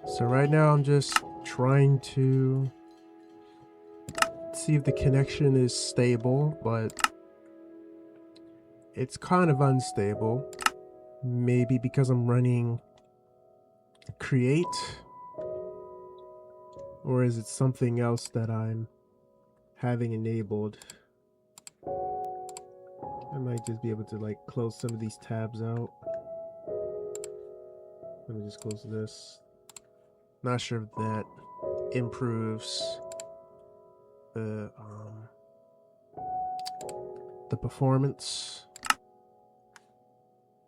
So right now I'm just trying to see if the connection is stable, but it's kind of unstable. Maybe because I'm running Create, or is it something else that I'm having enabled? I might just be able to like close some of these tabs out. Let me just close this. Not sure if that improves the performance.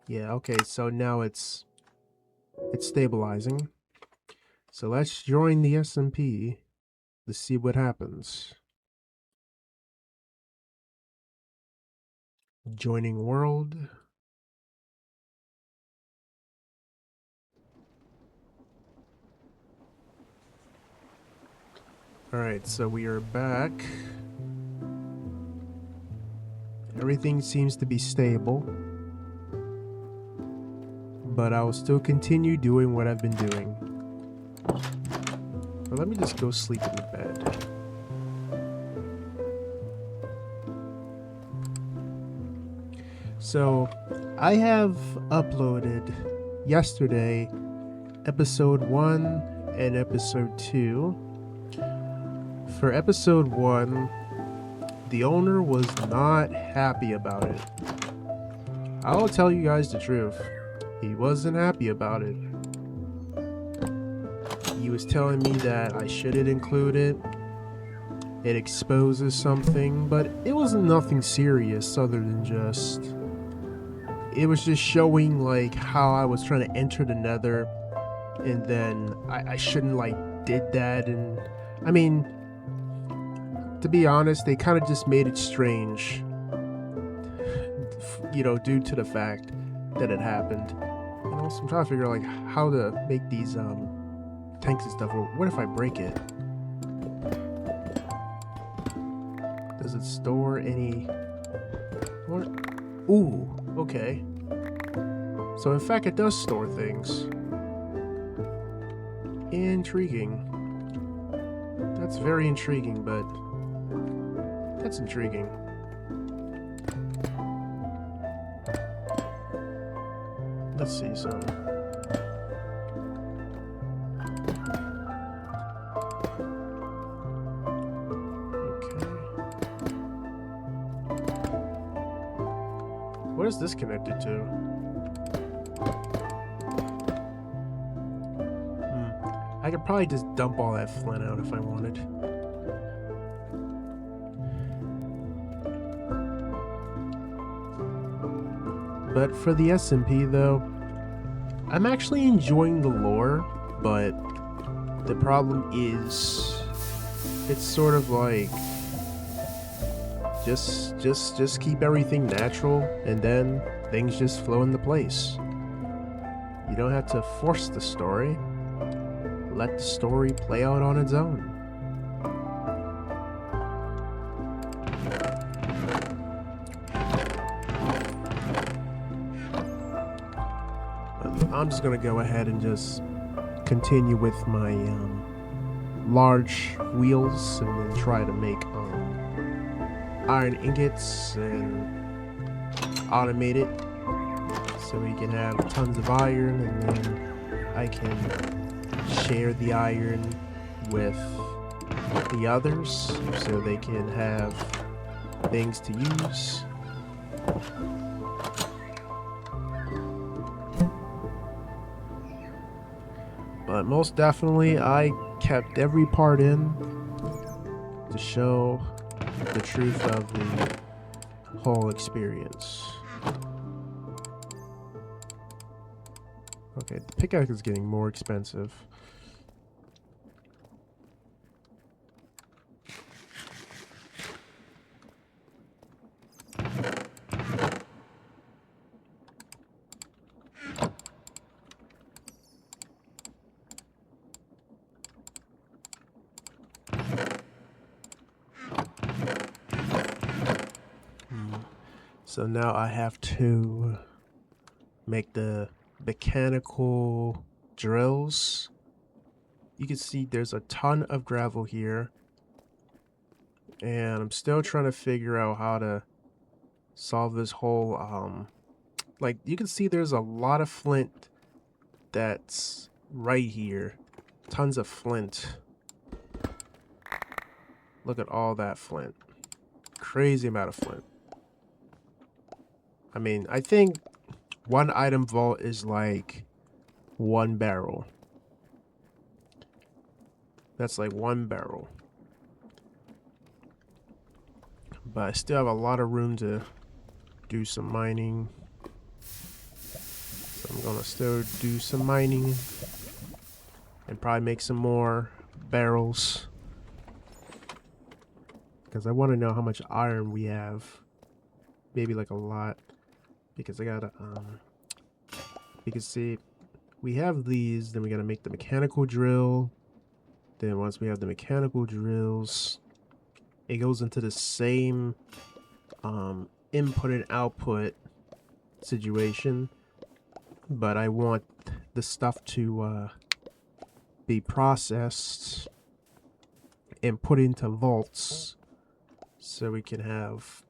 Yeah, okay, so now it's stabilizing. So let's join the SMP to see what happens. Joining world. Alright, so we are back. Everything seems to be stable. But I will still continue doing what I've been doing. But let me just go sleep in the bed. So, I have uploaded yesterday episode 1 and episode 2. For episode 1, the owner was not happy about it. I will tell you guys the truth. He wasn't happy about it. He was telling me that I shouldn't include it. It exposes something, but it was nothing serious other than just... It was just showing like how I was trying to enter the Nether, and then I shouldn't like did that, and I mean, to be honest, they kind of just made it strange, you know, due to the fact that it happened. And also I'm trying to figure out like how to make these tanks and stuff. Or what if I break it? Does it store any? What? Ooh, okay. So in fact it does store things. Intriguing. That's very intriguing, but that's intriguing. Let's see some. Okay. What is this connected to? I could probably just dump all that flint out if I wanted. But for the SMP though, I'm actually enjoying the lore, but the problem is it's sort of like just keep everything natural, and then things just flow into place. You don't have to force the story. Let the story play out on its own. I'm just gonna go ahead and just continue with my large wheels, and then try to make iron ingots and automate it so we can have tons of iron, and then I can share the iron with the others so they can have things to use. But most definitely I kept every part in to show the truth of the whole experience. Okay, the pickaxe is getting more expensive. So now I have to make the mechanical drills. You can see there's a ton of gravel here. And I'm still trying to figure out how to solve this whole, like, you can see there's a lot of flint that's right here. Tons of flint. Look at all that flint. Crazy amount of flint. I mean, I think one item vault is like 1 barrel. That's like 1 barrel. But I still have a lot of room to do some mining. So I'm gonna still do some mining and probably make some more barrels. Because I want to know how much iron we have. Maybe like a lot. Because I gotta, you can see, we have these, then we gotta make the mechanical drill. Then once we have the mechanical drills, it goes into the same input and output situation. But I want the stuff to be processed and put into vaults so we can have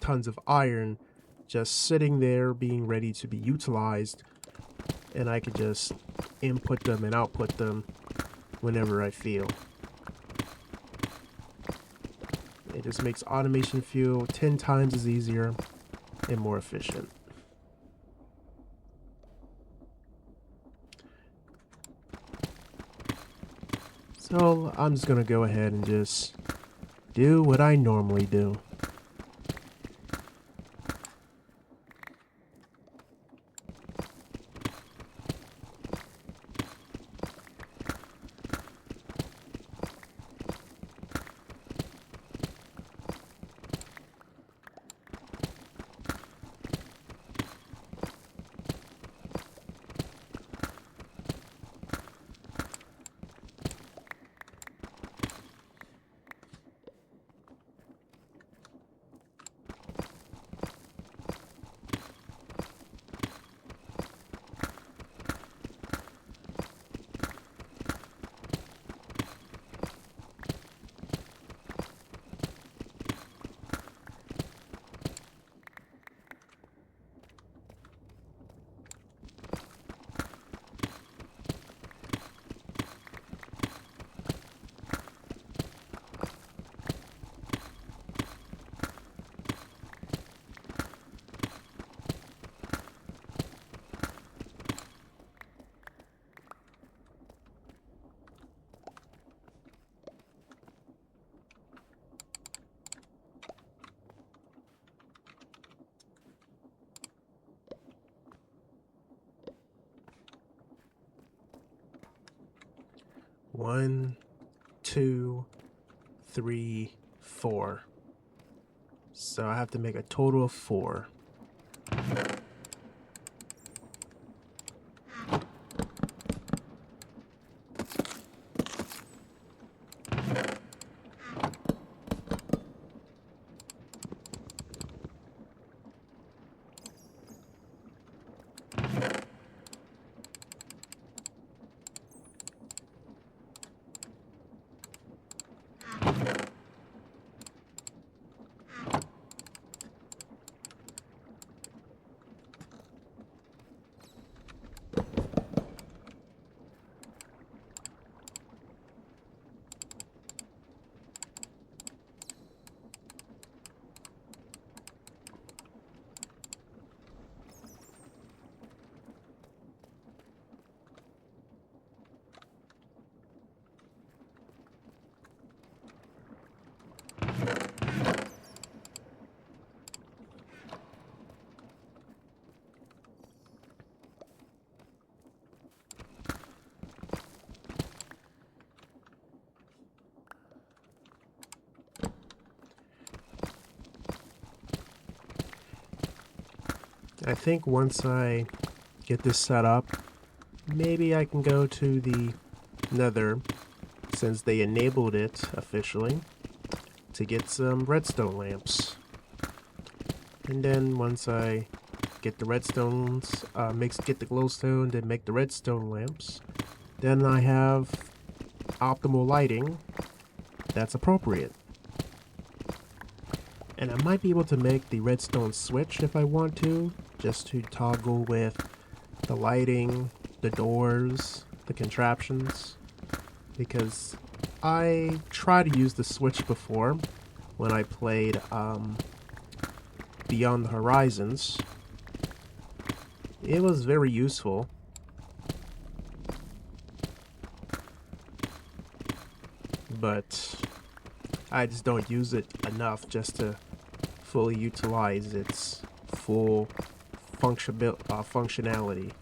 tons of iron just sitting there being ready to be utilized, and I could just input them and output them whenever I feel. It just makes automation feel 10 times as easier and more efficient. So I'm just gonna go ahead and just do what I normally do. One, 2, 3, 4. So I have to make a total of 4. I think once I get this set up, maybe I can go to the Nether, since they enabled it officially, to get some redstone lamps. And then once I get the redstones, get the glowstone, then make the redstone lamps. Then I have optimal lighting that's appropriate. And I might be able to make the redstone switch if I want to, just to toggle with the lighting, the doors, the contraptions, because I tried to use the switch before when I played Beyond the Horizons. It was very useful. But I just don't use it enough just to fully utilize its full functionality.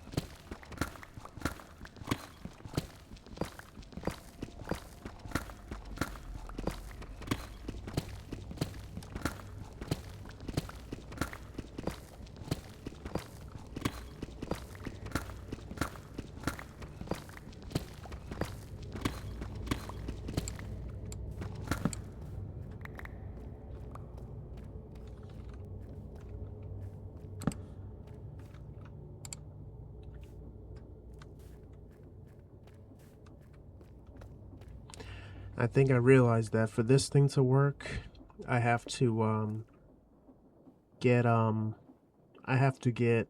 I think I realized that for this thing to work, I have to get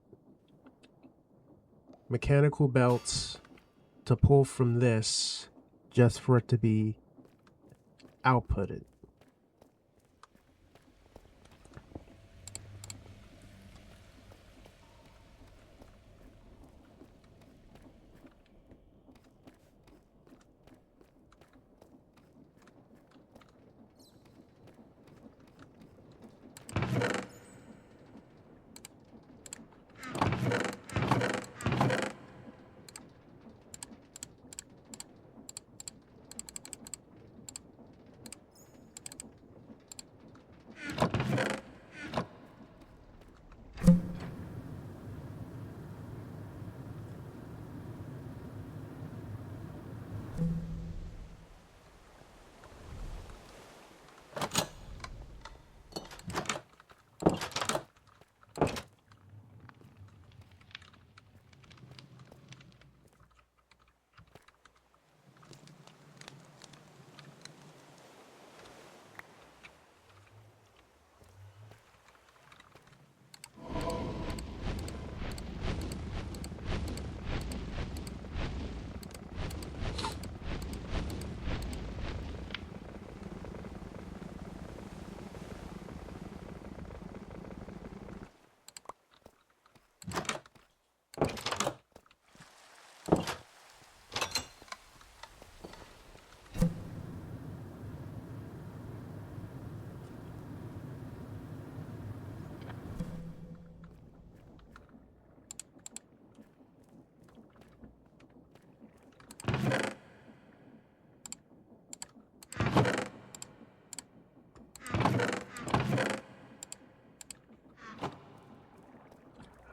mechanical belts to pull from this just for it to be outputted.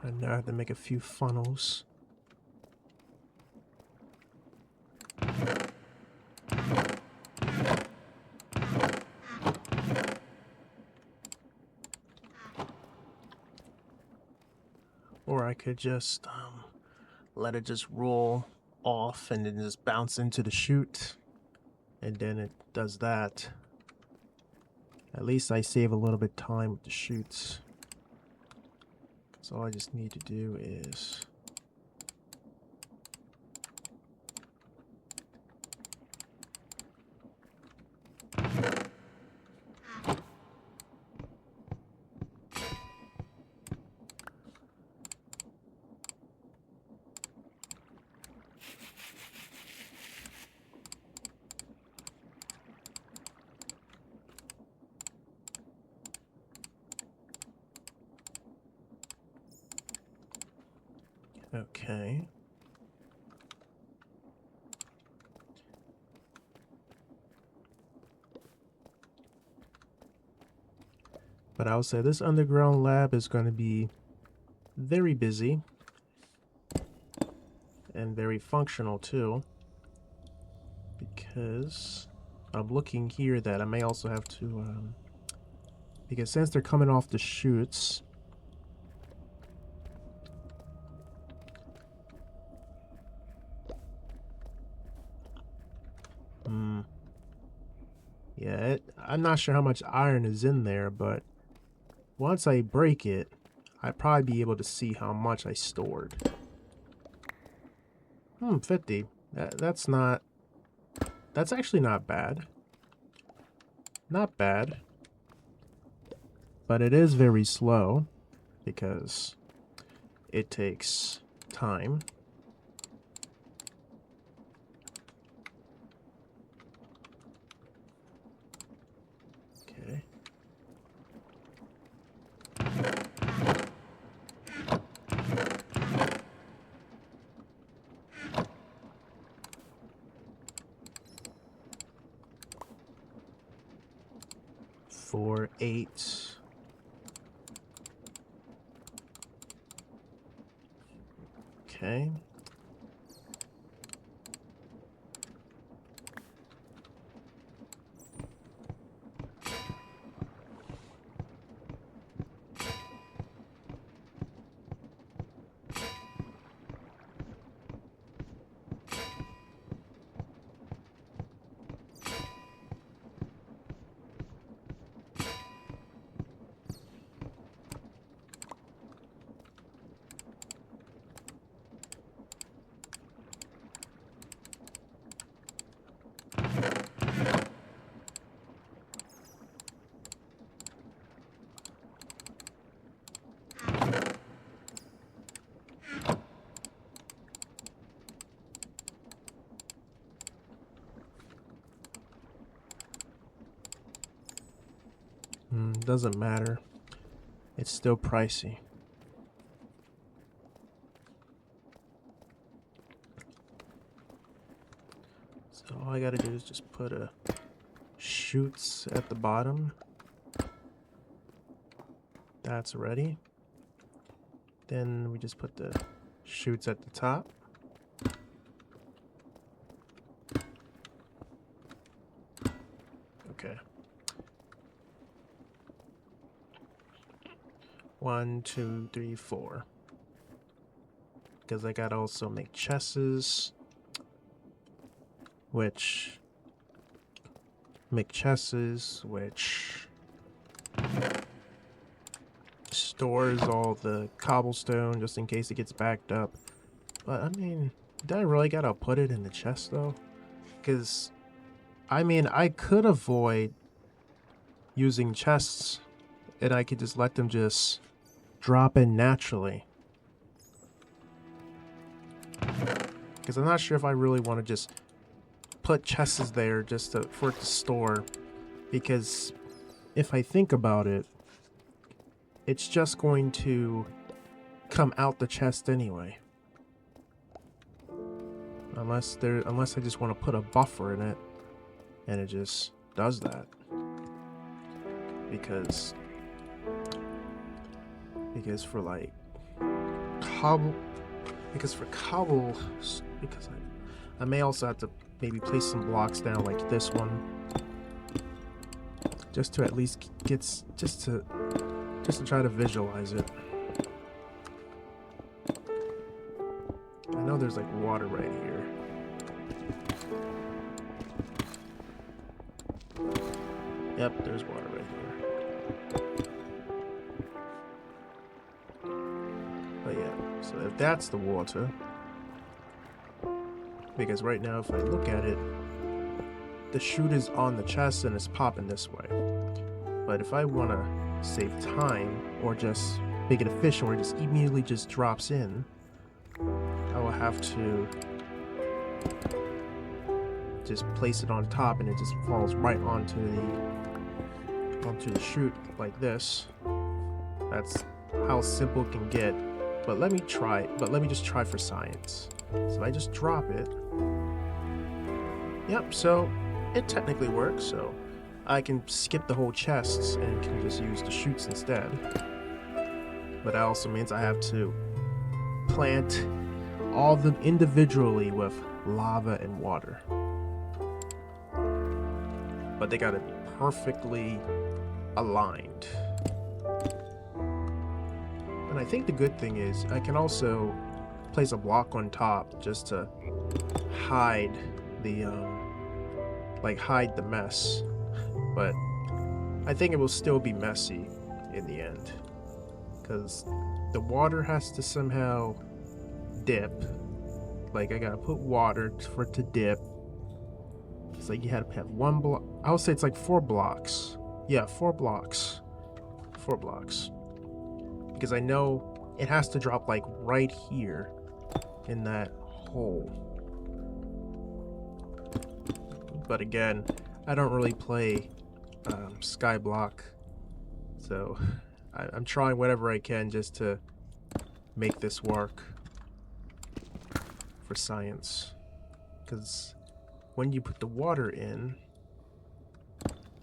And now I have to make a few funnels. Or I could just let it just roll off and then just bounce into the chute. And then it does that. At least I save a little bit of time with the chutes. So all I just need to do is okay. But I would say this underground lab is going to be very busy and very functional too, because I'm looking here that I may also have to because since they're coming off the chutes, I'm not sure how much iron is in there, but once I break it, I'd probably be able to see how much I stored. 50. That's actually not bad. Not bad. But it is very slow because it takes time. Okay. Four, 8. Okay. Doesn't matter. It's still pricey. So all I gotta do is just put a chutes at the bottom. That's ready. Then we just put the chutes at the top. Okay. 1, 2, 3, 4. Because I gotta also make chests, which stores all the cobblestone just in case it gets backed up. But I mean, did I really gotta put it in the chest though? Because I mean, I could avoid using chests and I could just let them just drop in naturally. Because I'm not sure if I really want to just put chests there just for it to store. Because if I think about it, it's just going to come out the chest anyway. Unless I just want to put a buffer in it, and it just does that. Because for like because I may also have to maybe place some blocks down like this one, just to at least just to try to visualize it. I know there's like water right here. Yep, there's water right here. But yeah, so if that's the water, because right now if I look at it, the chute is on the chest and it's popping this way. But if I want to save time or just make it efficient where it just immediately just drops in, I will have to just place it on top and it just falls right onto the chute like this. That's how simple it can get. But let me just try for science. So I just drop it. Yep, so it technically works, so I can skip the whole chests and can just use the chutes instead. But that also means I have to plant all of them individually with lava and water. But they gotta be perfectly aligned. And I think the good thing is I can also place a block on top just to hide the hide the mess. But I think it will still be messy in the end, because the water has to somehow dip. Like, I gotta put water for it to dip. It's like you had to have one block. I would say it's like 4 blocks. Yeah, 4 blocks. 4 blocks. Because I know it has to drop like right here in that hole. But again, I don't really play Skyblock, so I'm trying whatever I can just to make this work for science. Because when you put the water in,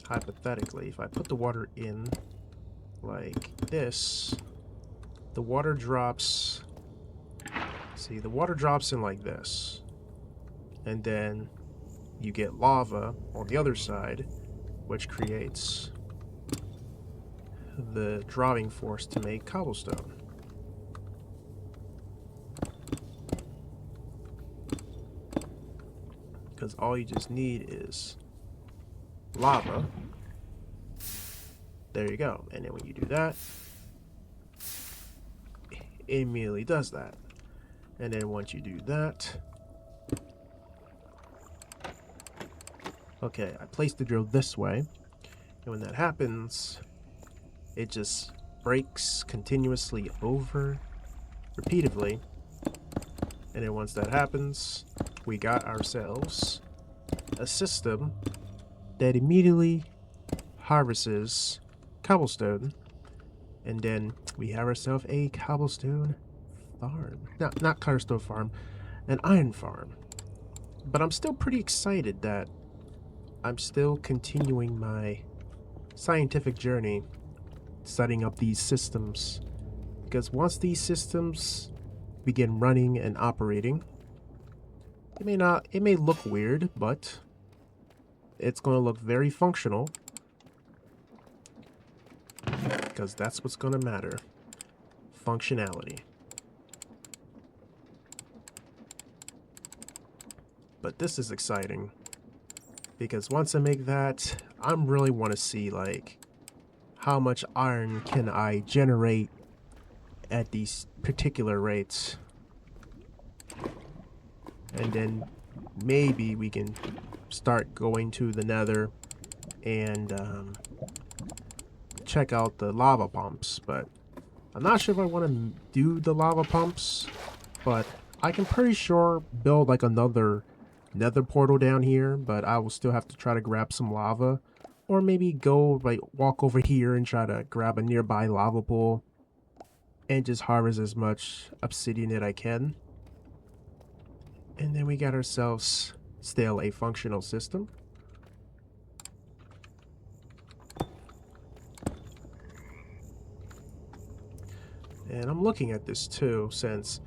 hypothetically, if I put the water in like this, the water drops. See, the water drops in like this, and then you get lava on the other side, which creates the driving force to make cobblestone. Because all you just need is lava. There you go. And then when you do that, it immediately does that. And then once you do that, okay, I placed the drill this way, and when that happens, it just breaks continuously over repeatedly. And then once that happens, we got ourselves a system that immediately harvests cobblestone, and then we have ourselves a cobblestone farm. Not cobblestone farm, an iron farm. But I'm still pretty excited that I'm still continuing my scientific journey setting up these systems, because once these systems begin running and operating, it may look weird, but it's going to look very functional, because that's what's going to matter. Functionality. But this is exciting, because once I make that, I really want to see like how much iron can I generate at these particular rates, and then maybe we can start going to the Nether and check out the lava pumps. But I'm not sure if I want to do the lava pumps, but I can pretty sure build like another Nether portal down here, but I will still have to try to grab some lava, or maybe go like walk over here and try to grab a nearby lava pool and just harvest as much obsidian that I can. And then we got ourselves still a functional system. And I'm looking at this too, since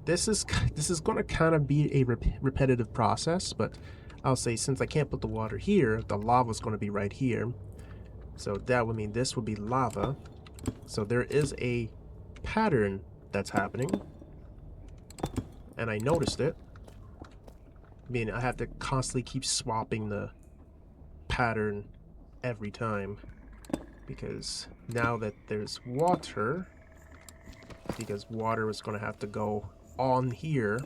this is going to kind of be a repetitive process, but I'll say since I can't put the water here, the lava is going to be right here. So that would mean this would be lava. So there is a pattern that's happening, and I noticed it. I mean, I have to constantly keep swapping the pattern every time, because now that there's water, because water is going to have to go on here,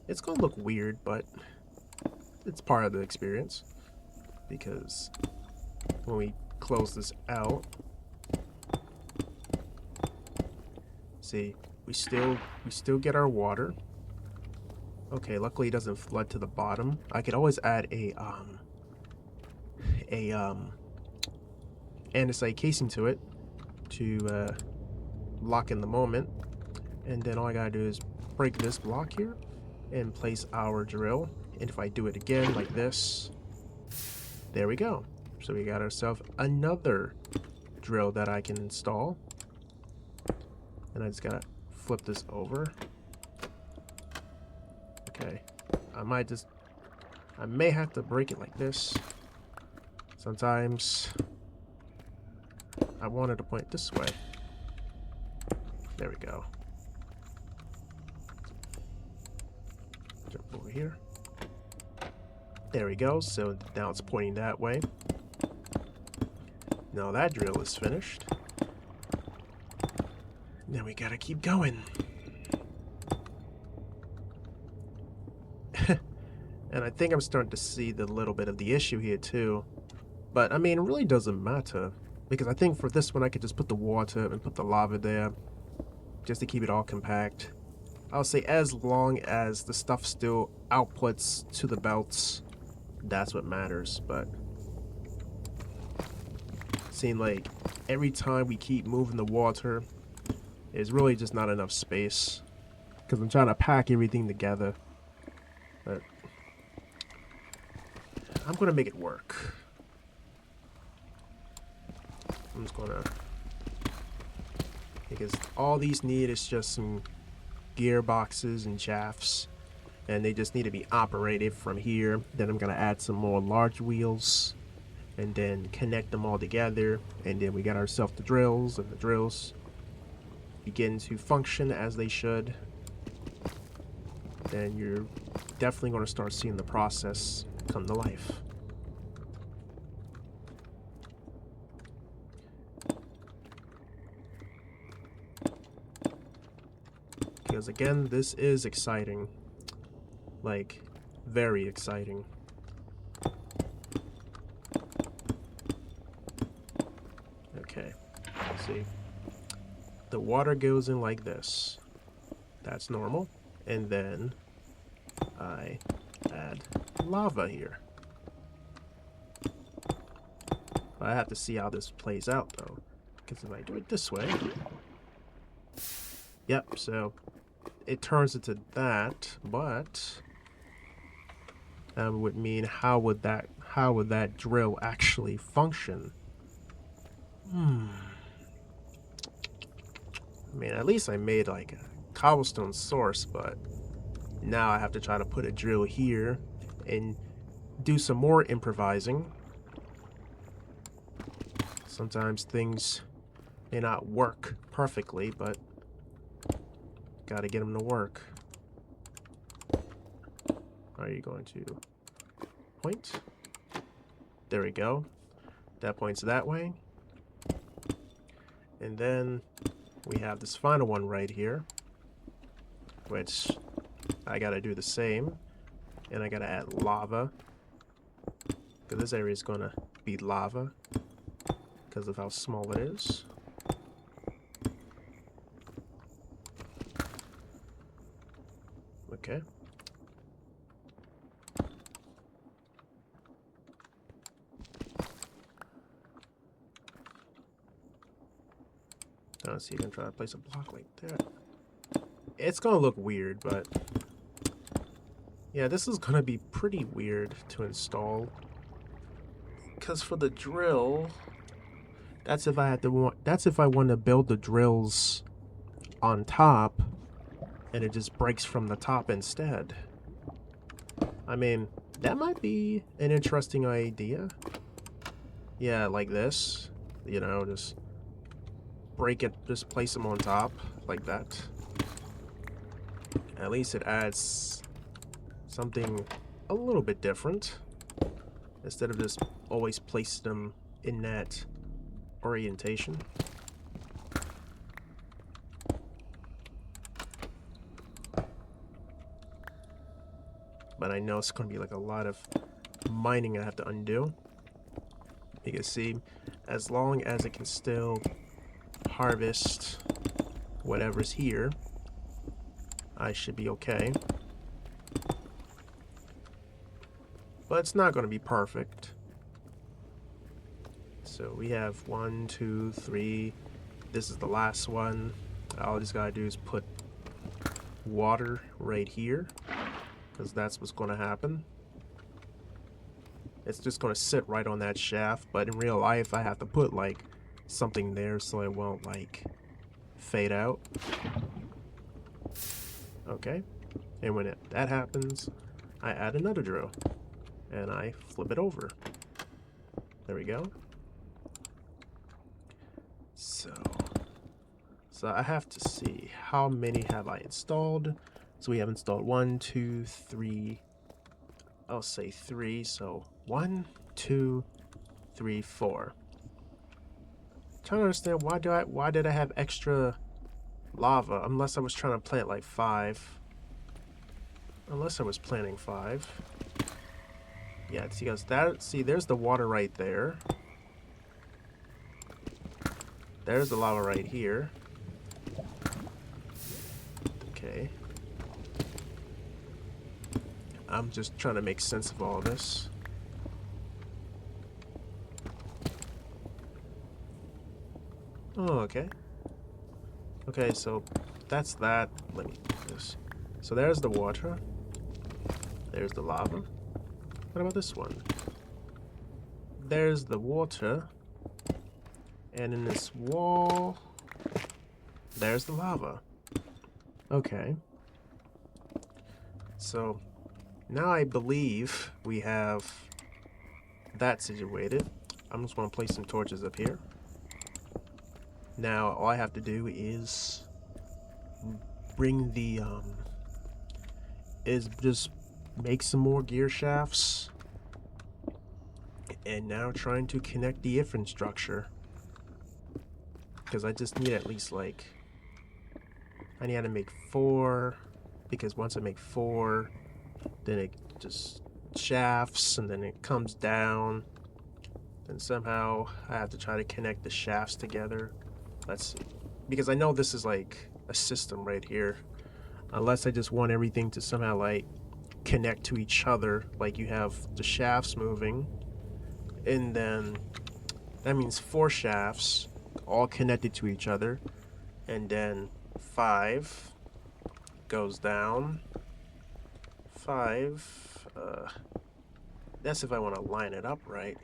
it's going to look weird, but it's part of the experience. Because when we close this out, see, we still get our water. Okay, luckily it doesn't flood to the bottom. I could always add a andesite casing to it to lock in the moment. And then all I gotta do is break this block here and place our drill. And if I do it again like this, there we go. So we got ourselves another drill that I can install. And I just gotta flip this over. Okay, I may have to break it like this. Sometimes I wanted to point this way. There we go. Jump over here. There we go. So now it's pointing that way. Now that drill is finished. Then we gotta keep going. And I think I'm starting to see the little bit of the issue here too. But I mean, it really doesn't matter. Because I think for this one I could just put the water and put the lava there. Just to keep it all compact. I'll say as long as the stuff still outputs to the belts, that's what matters. But seeing like every time we keep moving the water, there's really just not enough space. Because I'm trying to pack everything together. But I'm going to make it work. I'm just going to... Because all these need is just some gearboxes and shafts. And they just need to be operated from here. Then I'm going to add some more large wheels. And then connect them all together. And then we got ourselves the drills. And the drills begin to function as they should. Then you're definitely going to start seeing the process come to life. Because again, this is exciting. Like, very exciting. Okay, let's see. The water goes in like this. That's normal. And then I add lava here. I have to see how this plays out though. Because if I do it this way... Yep, so it turns into that, but that would mean how would that drill actually function? I mean, at least I made like a cobblestone source, but now I have to try to put a drill here and do some more improvising. Sometimes things may not work perfectly, but gotta get them to work. Are you going to point? There we go. That points that way. And then we have this final one right here, which I gotta do the same. And I gotta add lava. Because this area is gonna be lava because of how small it is. Okay. Let's see, I'm gonna try to place a block like that. It's gonna look weird, but yeah, this is gonna be pretty weird to install. Because for the drill, that's if I want to build the drills on top, and it just breaks from the top instead. I mean, that might be an interesting idea. Yeah, like this. You know, just break it, just place them on top, like that. At least it adds something a little bit different. Instead of just always placing them in that orientation. But I know it's going to be like a lot of mining I have to undo. You can see, as long as it can still harvest whatever's here, I should be okay. But it's not going to be perfect. So we have 1, 2, 3. This is the last one. All I just gotta do is put water right here, because that's what's going to happen. It's just going to sit right on that shaft, but in real life I have to put like something there so it won't like fade out. Okay, and when that happens, I add another drill and I flip it over. There we go. So I have to see how many have I installed. So we have installed 1, 2, 3. I'll say 3. So 1, 2, 3, 4. trying to understand why did I have extra lava? Unless I was trying to plant like 5. Unless I was planting 5. Yeah, see, because there's the water right there. There's the lava right here. Okay. I'm just trying to make sense of all this. Oh, okay. Okay, so that's that. Let me do this. So there's the water. There's the lava. What about this one? There's the water. And in this wall, there's the lava. Okay. So now I believe we have that situated. I'm just going to place some torches up here. Now all I have to do is bring the just make some more gear shafts, and now trying to connect the infrastructure, because I just need at least like I need to make 4, because once I make 4, then it just shafts and then it comes down, and somehow I have to try to connect the shafts together. Let's see, because I know this is like a system right here, unless I just want everything to somehow like connect to each other, like you have the shafts moving, and then that means 4 shafts all connected to each other, and then 5 goes down. 5, that's if I want to line it up right.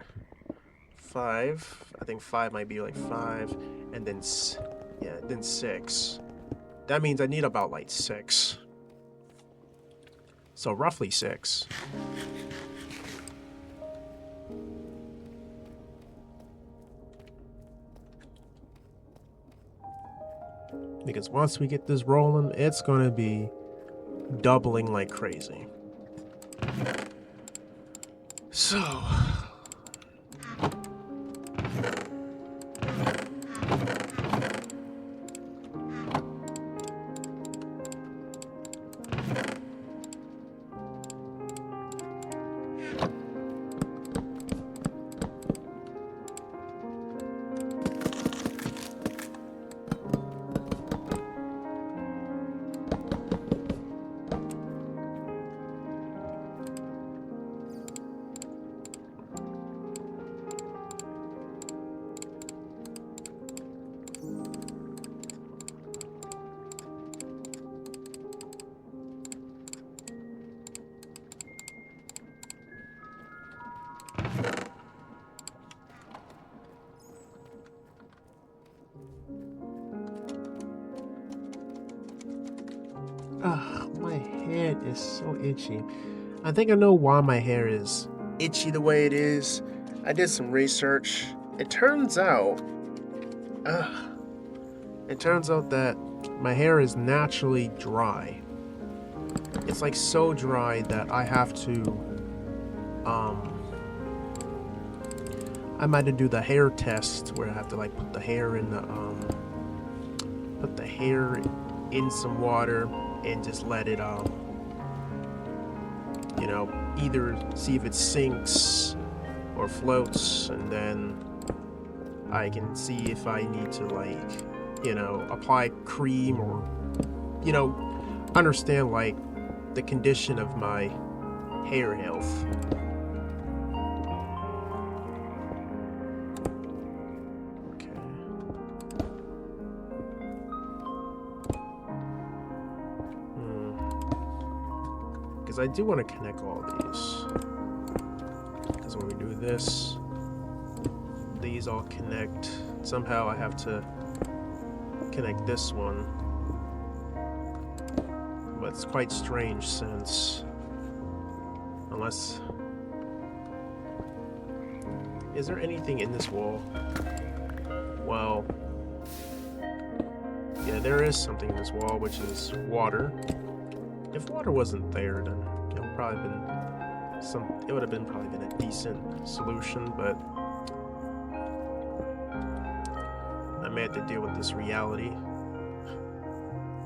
5, I think 5 might be like 5, and then yeah, then 6. That means I need about like 6. So roughly 6. Because once we get this rolling, it's going to be doubling like crazy. So my head is so itchy. I think I know why my hair is itchy the way it is. I did some research. It turns out that my hair is naturally dry. It's like so dry that I have to I might have to do the hair test where I have to like put the hair in some water and just let it you know, either see if it sinks or floats, and then I can see if I need to like, you know, apply cream or, you know, understand like the condition of my hair health. I do want to connect all these, because when we do this, these all connect. Somehow I have to connect this one, but it's quite strange since, unless, is there anything in this wall? Well, yeah, there is something in this wall, which is water. If water wasn't there, then it would probably been a decent solution, but may have to deal with this reality.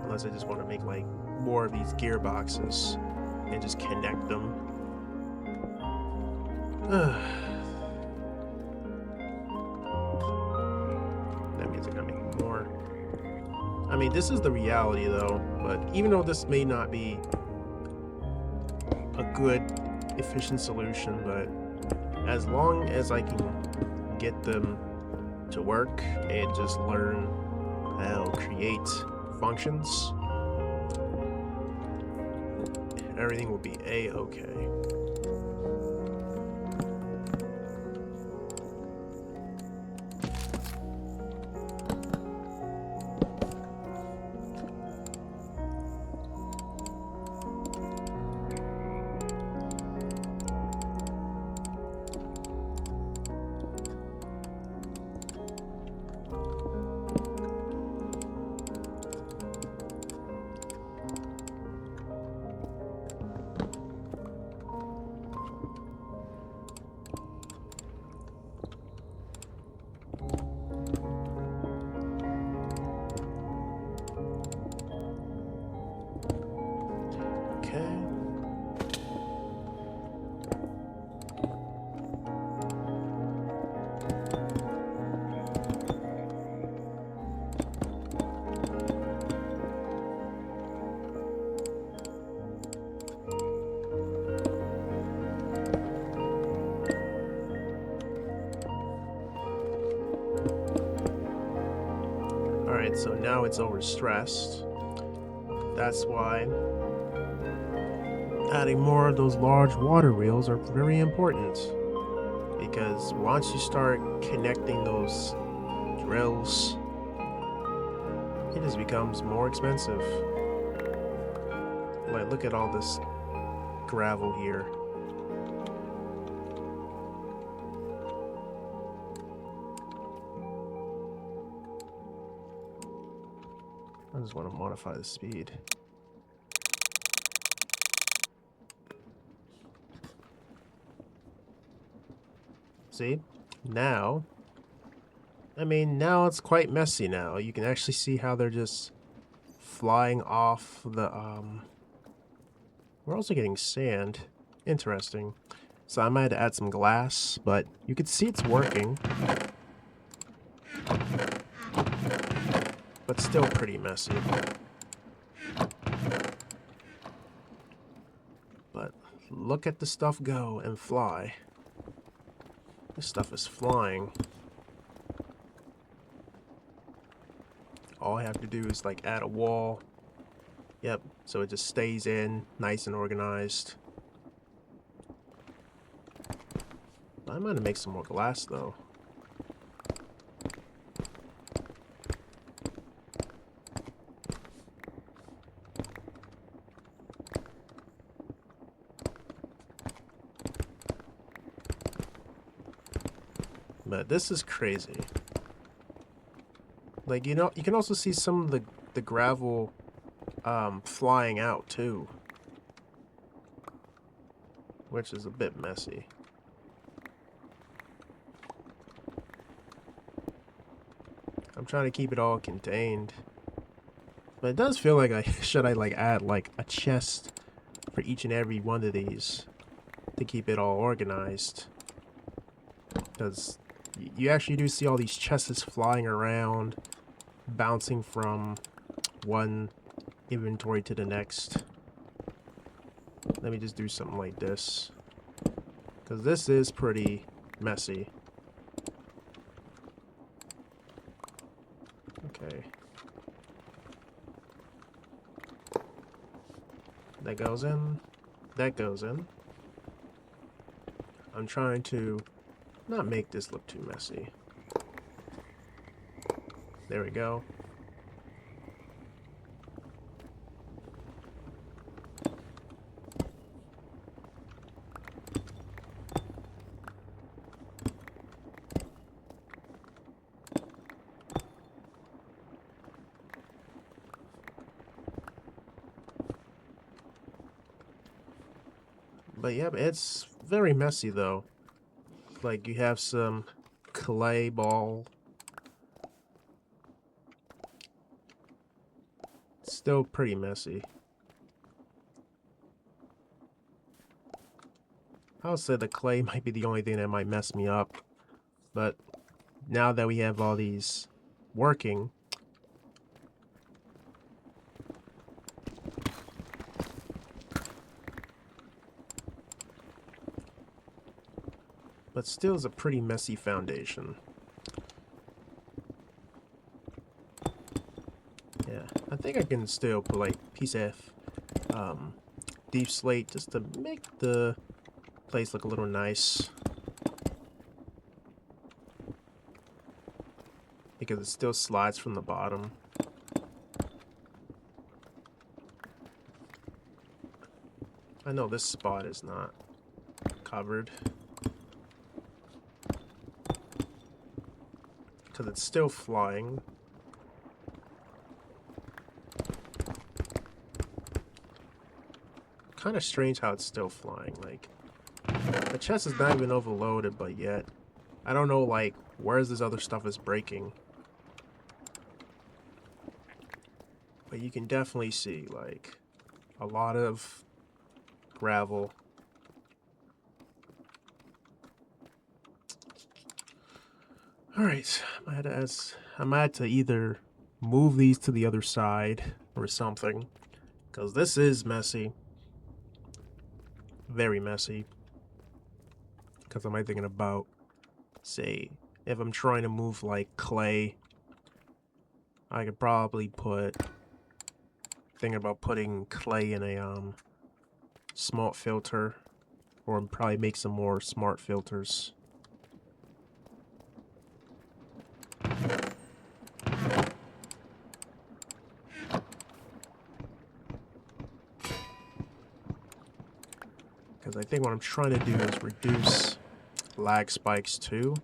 Unless I just want to make like more of these gearboxes and just connect them. That means I gotta make more. I mean, this is the reality though, but even though this may not be a good, efficient solution, but as long as I can get them to work and just learn how to create functions, everything will be a-okay. Alright, so now it's overstressed. That's why adding more of those large water wheels are very important. Because once you start connecting those drills, it just becomes more expensive. Like, look at all this gravel here. I just want to modify the speed. See? Now, I mean, now it's quite messy now. You can actually see how they're just flying off the, We're also getting sand. Interesting. So I might have to add some glass, but you can see it's working. But still pretty messy. But look at the stuff go and fly. This stuff is flying. All I have to do is like add a wall. Yep, so it just stays in, nice and organized. I might have make some more glass though. But this is crazy. Like, you know, you can also see some of the gravel flying out too, which is a bit messy. I'm trying to keep it all contained, but it does feel like I should like add like a chest for each and every one of these to keep it all organized, because you actually do see all these chests flying around, bouncing from one inventory to the next. Let me just do something like this, because this is pretty messy. Okay. That goes in. That goes in. I'm trying to not make this look too messy. There we go. But yeah, it's very messy though. Like, you have some clay ball still pretty messy. I would say the clay might be the only thing that might mess me up, but now that we have all these working, but still is a pretty messy foundation. Yeah, I think I can still put like piece of deep slate just to make the place look a little nice. Because it still slides from the bottom. I know this spot is not covered. Because it's still flying. Kind of strange how it's still flying. Like, the chest is not even overloaded, but yet I don't know, like, where's this other stuff is breaking. But you can definitely see, like, a lot of gravel. Alright, I might have to either move these to the other side or something. Because this is messy. Very messy. Because I'm thinking about, say, if I'm trying to move, like, clay, I could probably thinking about putting clay in a smart filter, or probably make some more smart filters. Because I think what I'm trying to do is reduce lag spikes too.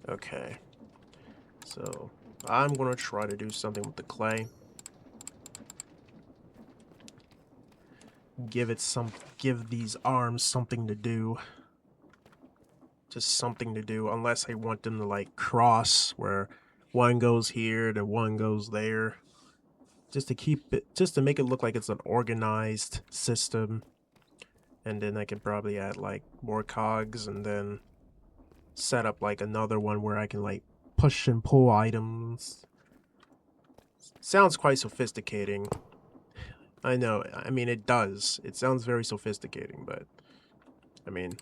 Okay, so I'm gonna try to do something with the clay. Give these arms something to do. Just something to do, unless I want them to like cross where one goes here, then one goes there. Just to make it look like it's an organized system. And then I can probably add like more cogs and then set up like another one where I can like push and pull items. Sounds quite sophisticating. I know, I mean it does. It sounds very sophisticating, but I mean,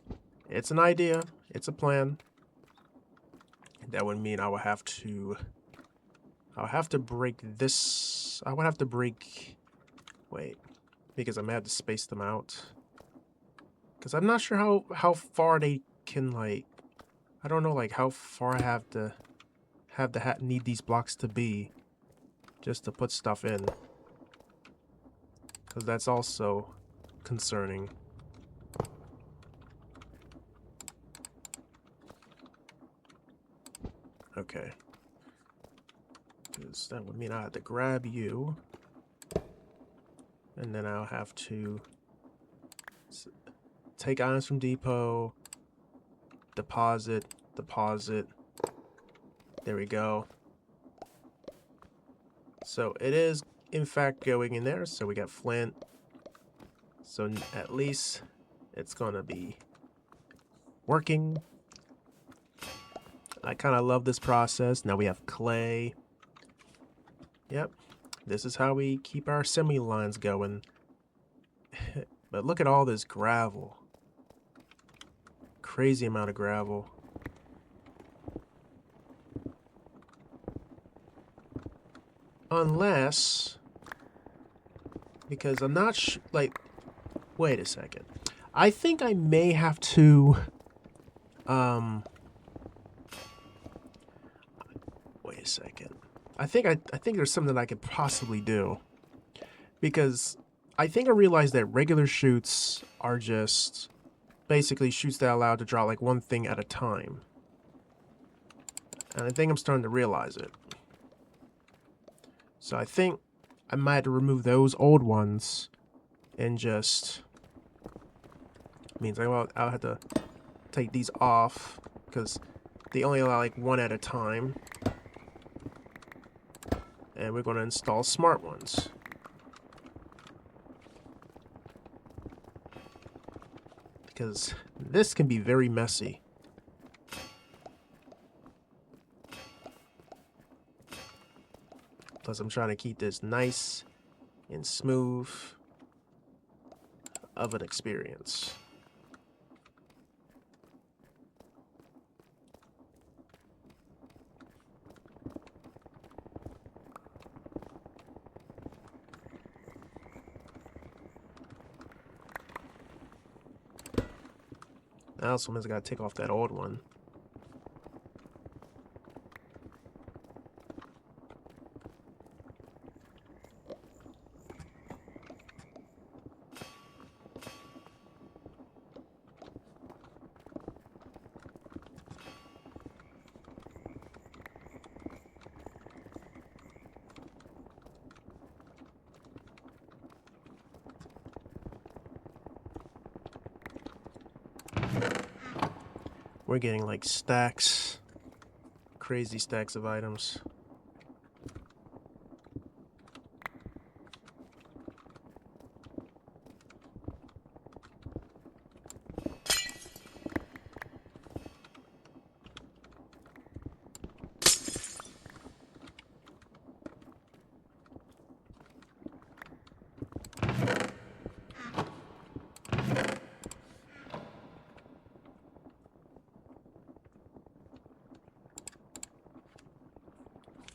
it's an idea, it's a plan. That would mean I would have to break this. I would have to break, wait, because I'm gonna have to space them out. Because I'm not sure how far they can, like, I don't know, like, how far I have to need these blocks to be just to put stuff in. Because that's also concerning. Okay. Because that would mean I have to grab you. And then I'll have to take items from depot, deposit. There we go. So it is, in fact, going in there. So we got flint. So at least it's gonna be working. I kind of love this process. Now we have clay. Yep. This is how we keep our assembly lines going. But look at all this gravel. Crazy amount of gravel. Unless, because I'm not like, wait a second. I think I may have to, wait a second. I think there's something I could possibly do. Because I think I realized that regular chutes are just basically chutes that allow to draw like one thing at a time. And I think I'm starting to realize it. So I think I might have to remove those old ones and just means I'll have to take these off because they only allow like one at a time. And we're going to install smart ones. Because this can be very messy. Plus I'm trying to keep this nice and smooth of an experience. Now someone's got to take off that old one. We're getting like stacks, crazy stacks of items.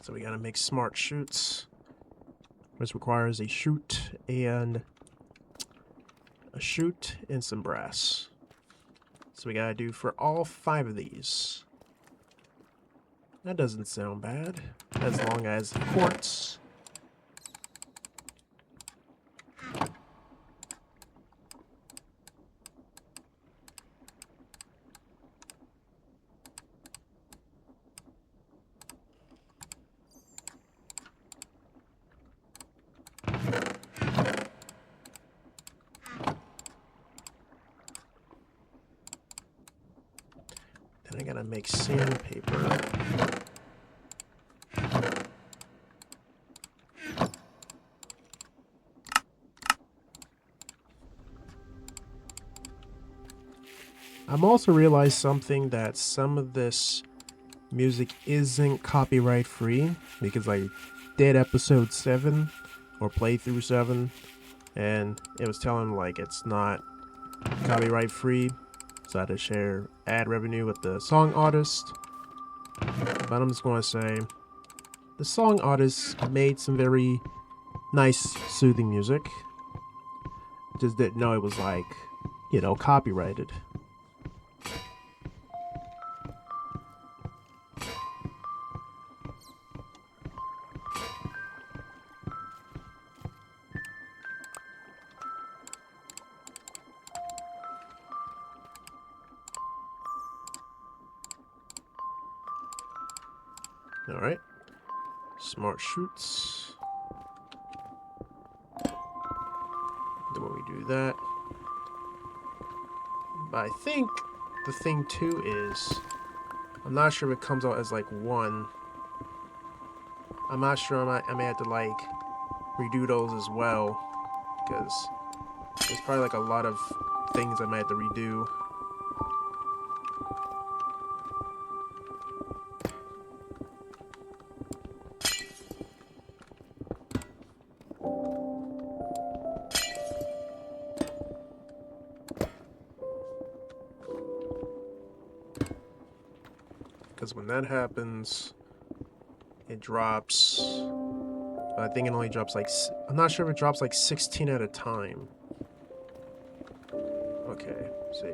So we gotta make smart chutes. This requires a chute and some brass. So we gotta do for all 5 of these. That doesn't sound bad, as long as quartz. Then I gotta make sandpaper. I'm also realized something, that some of this music isn't copyright free, because I did episode 7 or playthrough 7 and it was telling like it's not copyright free, so I had to share ad revenue with the song artist. But I'm just going to say the song artist made some very nice soothing music, just didn't know it was like, you know, copyrighted. Alright, smart chutes. Then when we do that, but I think the thing too is, I'm not sure if it comes out as like one. I'm not sure, I may have to like redo those as well, because there's probably like a lot of things I might have to redo. Because when that happens, it drops. But I think it only drops like, I'm not sure if it drops like 16 at a time. Okay, see.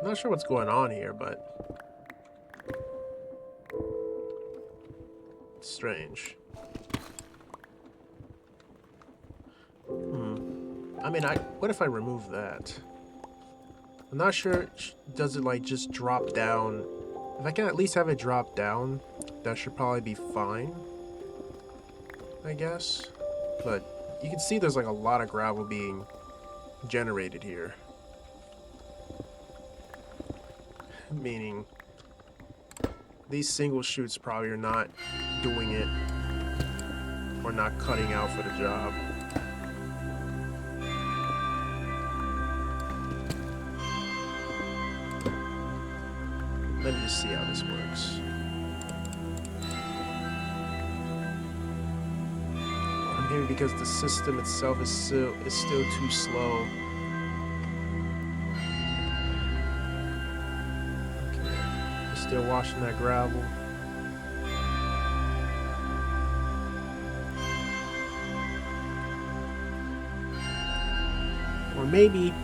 I'm not sure what's going on here, but it's strange. I mean, what if I remove that? I'm not sure. Does it like just drop down? If I can at least have it drop down, that should probably be fine, I guess. But you can see there's like a lot of gravel being generated here. Meaning these single chutes probably are not doing it or not cutting out for the job. Let me just see how this works. Or maybe because the system itself is still too slow. Okay, still washing that gravel. Or maybe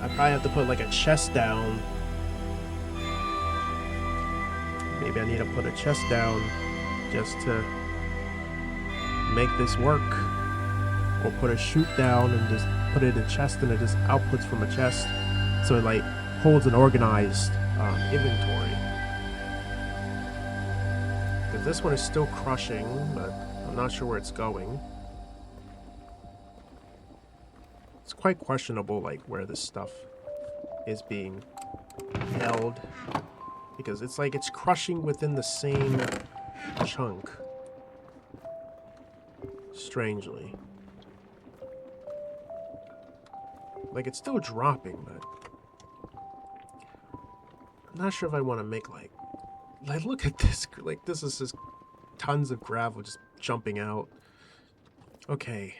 I probably have to put like a chest down. Maybe I need to put a chest down just to make this work. Or put a chute down and just put it in a chest and it just outputs from a chest. So it like holds an organized inventory. Because this one is still crushing, but I'm not sure where it's going. It's quite questionable like where this stuff is being held. Because it's like it's crushing within the same chunk. Strangely. Like it's still dropping, but I'm not sure if I want to make like look at this. Like this is just tons of gravel just jumping out. Okay.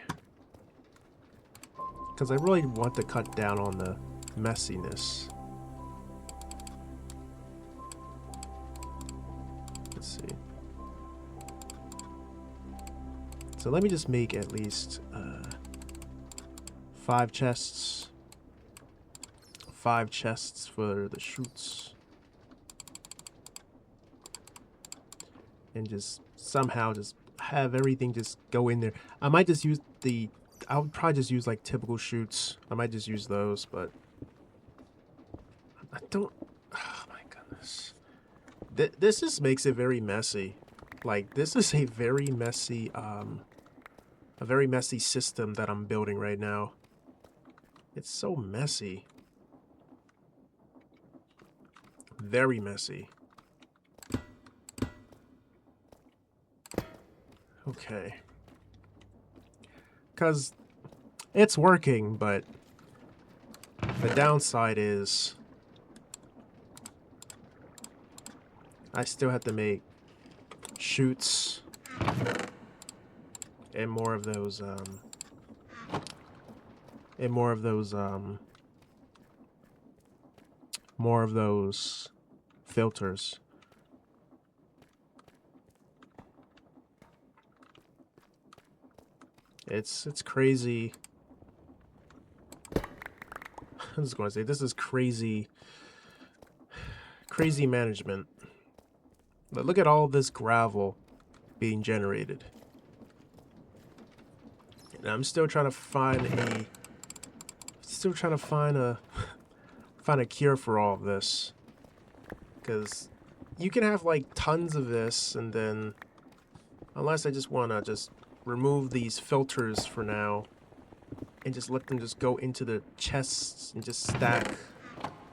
Because I really want to cut down on the messiness. Let's see. So let me just make at least 5 chests. 5 chests for the chutes. And just somehow just have everything just go in there. I might just use I would probably just use like typical chutes. I might just use those, but I don't. Oh my goodness. This just makes it very messy. Like this is a very messy system that I'm building right now. It's so messy. Very messy. Okay. Because it's working, but the downside is I still have to make chutes and more of those filters. It's crazy. I was going to say this is crazy management. But look at all this gravel being generated. And I'm still trying to find a cure for all of this. Because you can have like tons of this and then unless I just want to just remove these filters for now and just let them just go into the chests and just stack.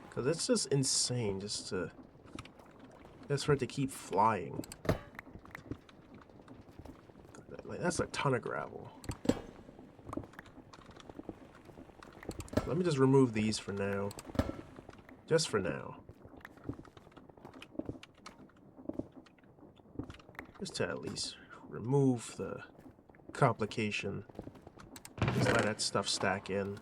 Because it's just insane just for it to keep flying. Like, that's a ton of gravel. Let me just remove these for now. Just for now. Just to at least remove the complication. Just let that stuff stack in.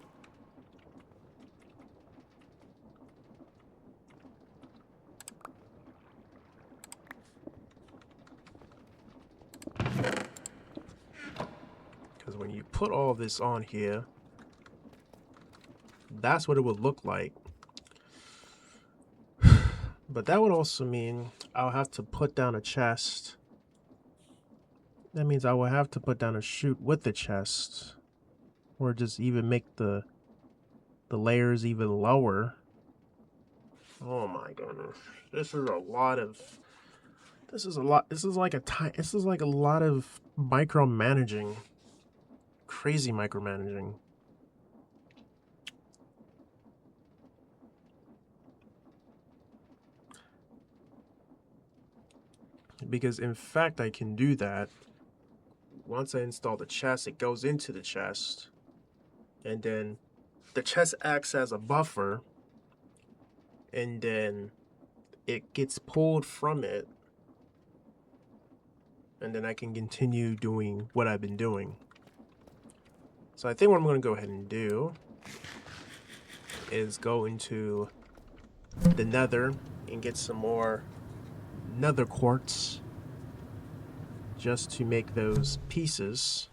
Because when you put all this on here, that's what it would look like. But that would also mean I'll have to put down a chest. That means I will have to put down a chute with the chest. or just even make the layers even lower. Oh my goodness. This is a lot of this is a lot this is like a lot of micromanaging. Crazy micromanaging. Because in fact I can do that. Once I install the chest, it goes into the chest. And then the chest acts as a buffer. And then it gets pulled from it. And then I can continue doing what I've been doing. So I think what I'm going to go ahead and do is go into the Nether and get some more Nether quartz just to make those pieces.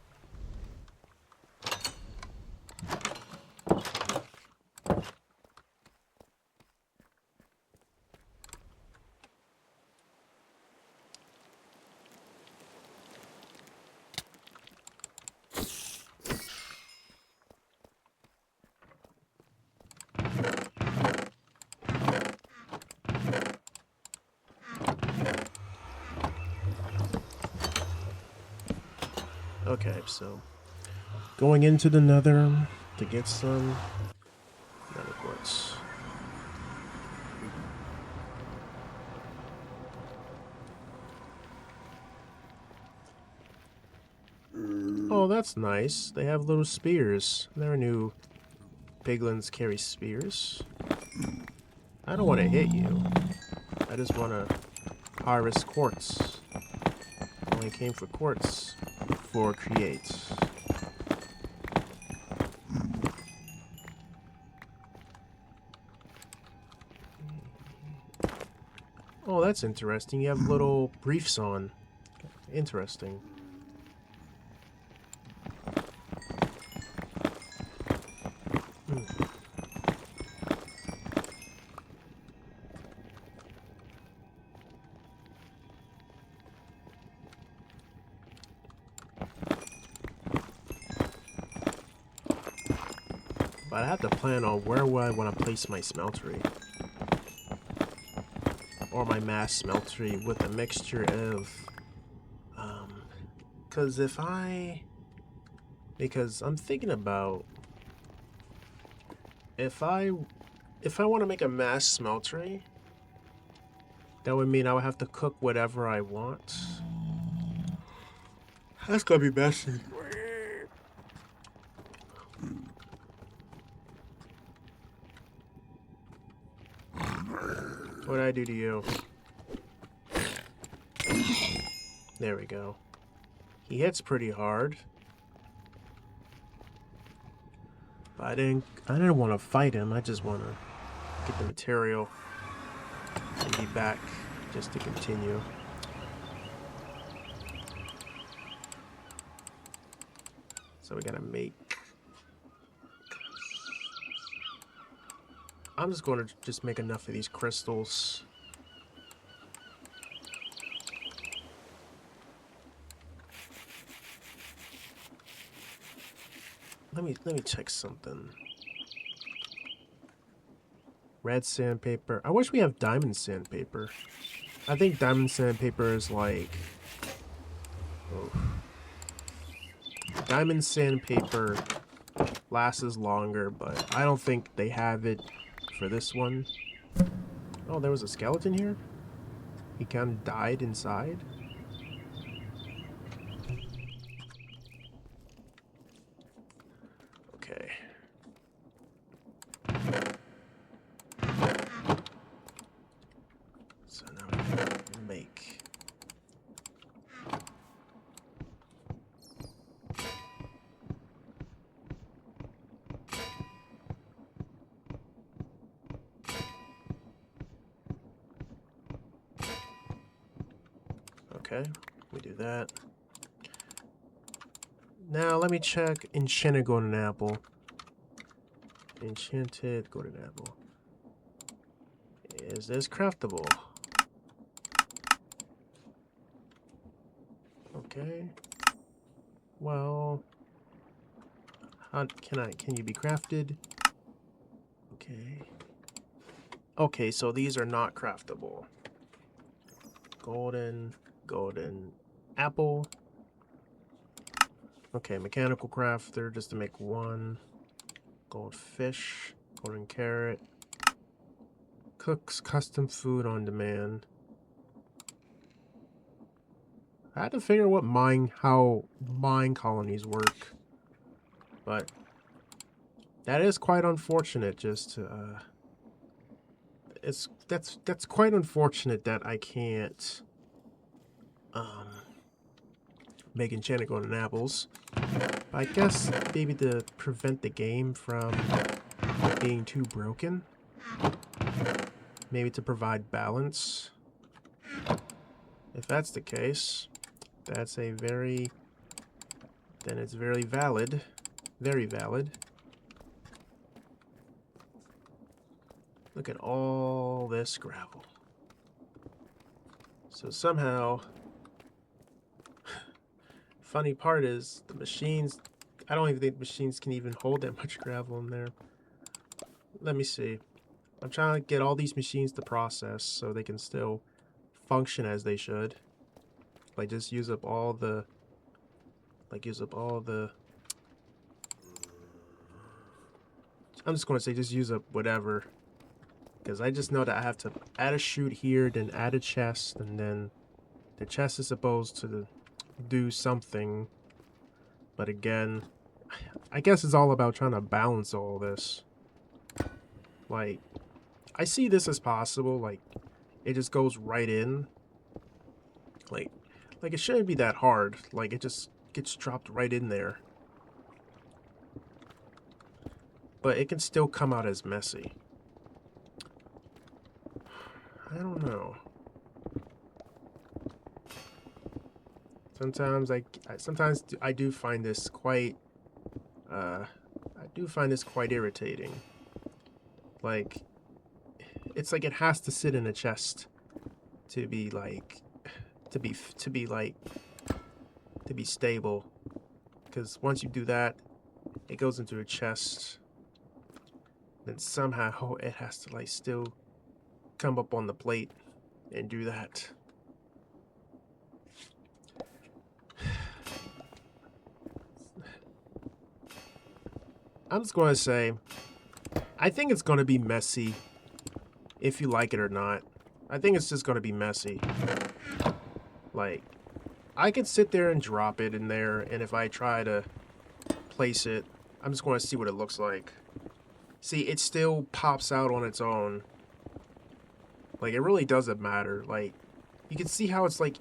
Okay, so going into the Nether to get some Nether quartz. Oh, that's nice. They have little spears. Never knew piglins carry spears. I don't want to hit you. I just want to harvest quartz. Only came for quartz for create. Oh, that's interesting. You have little briefs on. Interesting. But I have to plan on where would I want to place my smeltery. Or my mass smeltery with a mixture of... Because I'm thinking about... If I want to make a mass smeltery, that would mean I would have to cook whatever I want. That's gonna be messy. What did I do to you? There we go. He hits pretty hard. But I didn't want to fight him. I just want to get the material and be back just to continue. So we gotta make... I'm just going to just make enough of these crystals. Let me check something. Red sandpaper. I wish we have diamond sandpaper. I think diamond sandpaper is like... Oh. Diamond sandpaper lasts longer, but I don't think they have it for this one. Oh, there was a skeleton here? He kind of died inside? Okay. So now we can make... Okay, we do that. Now let me check enchanted golden apple. Enchanted golden apple. Is this craftable? Okay. Well, Can you be crafted? Okay. Okay, so these are not craftable. Golden apple. Okay, mechanical crafter just to make one. Goldfish, golden carrot. Cooks custom food on demand. I had to figure out how mine colonies work, but that is quite unfortunate. Just to, that's quite unfortunate that I can't make enchanted golden apples. But I guess maybe to prevent the game from being too broken, maybe to provide balance. If that's the case, that's a very then it's very valid. Very valid. Look at all this gravel. So somehow, funny part is the machines, I don't even think machines can even hold that much gravel in there. Let me see. I'm trying to get all these machines to process so they can still function as they should. Like just use up all the I'm just going to say just use up whatever. Because I just know that I have to add a chute here, then add a chest, and then the chest is supposed to do something. But again, I guess it's all about trying to balance all this. Like, I see this as possible. Like, it just goes right in. Like it shouldn't be that hard. Like, it just gets dropped right in there. But it can still come out as messy. I don't know. Sometimes I do find this quite irritating. Like, it's like it has to sit in a chest to be stable. Because once you do that, it goes into a chest. Then somehow it has to like still come up on the plate and do that. I'm just going to say, I think it's going to be messy, if you like it or not. I think it's just going to be messy. Like, I could sit there and drop it in there, and if I try to place it, I'm just going to see what it looks like. See, it still pops out on its own. Like, it really doesn't matter. Like, you can see how it's like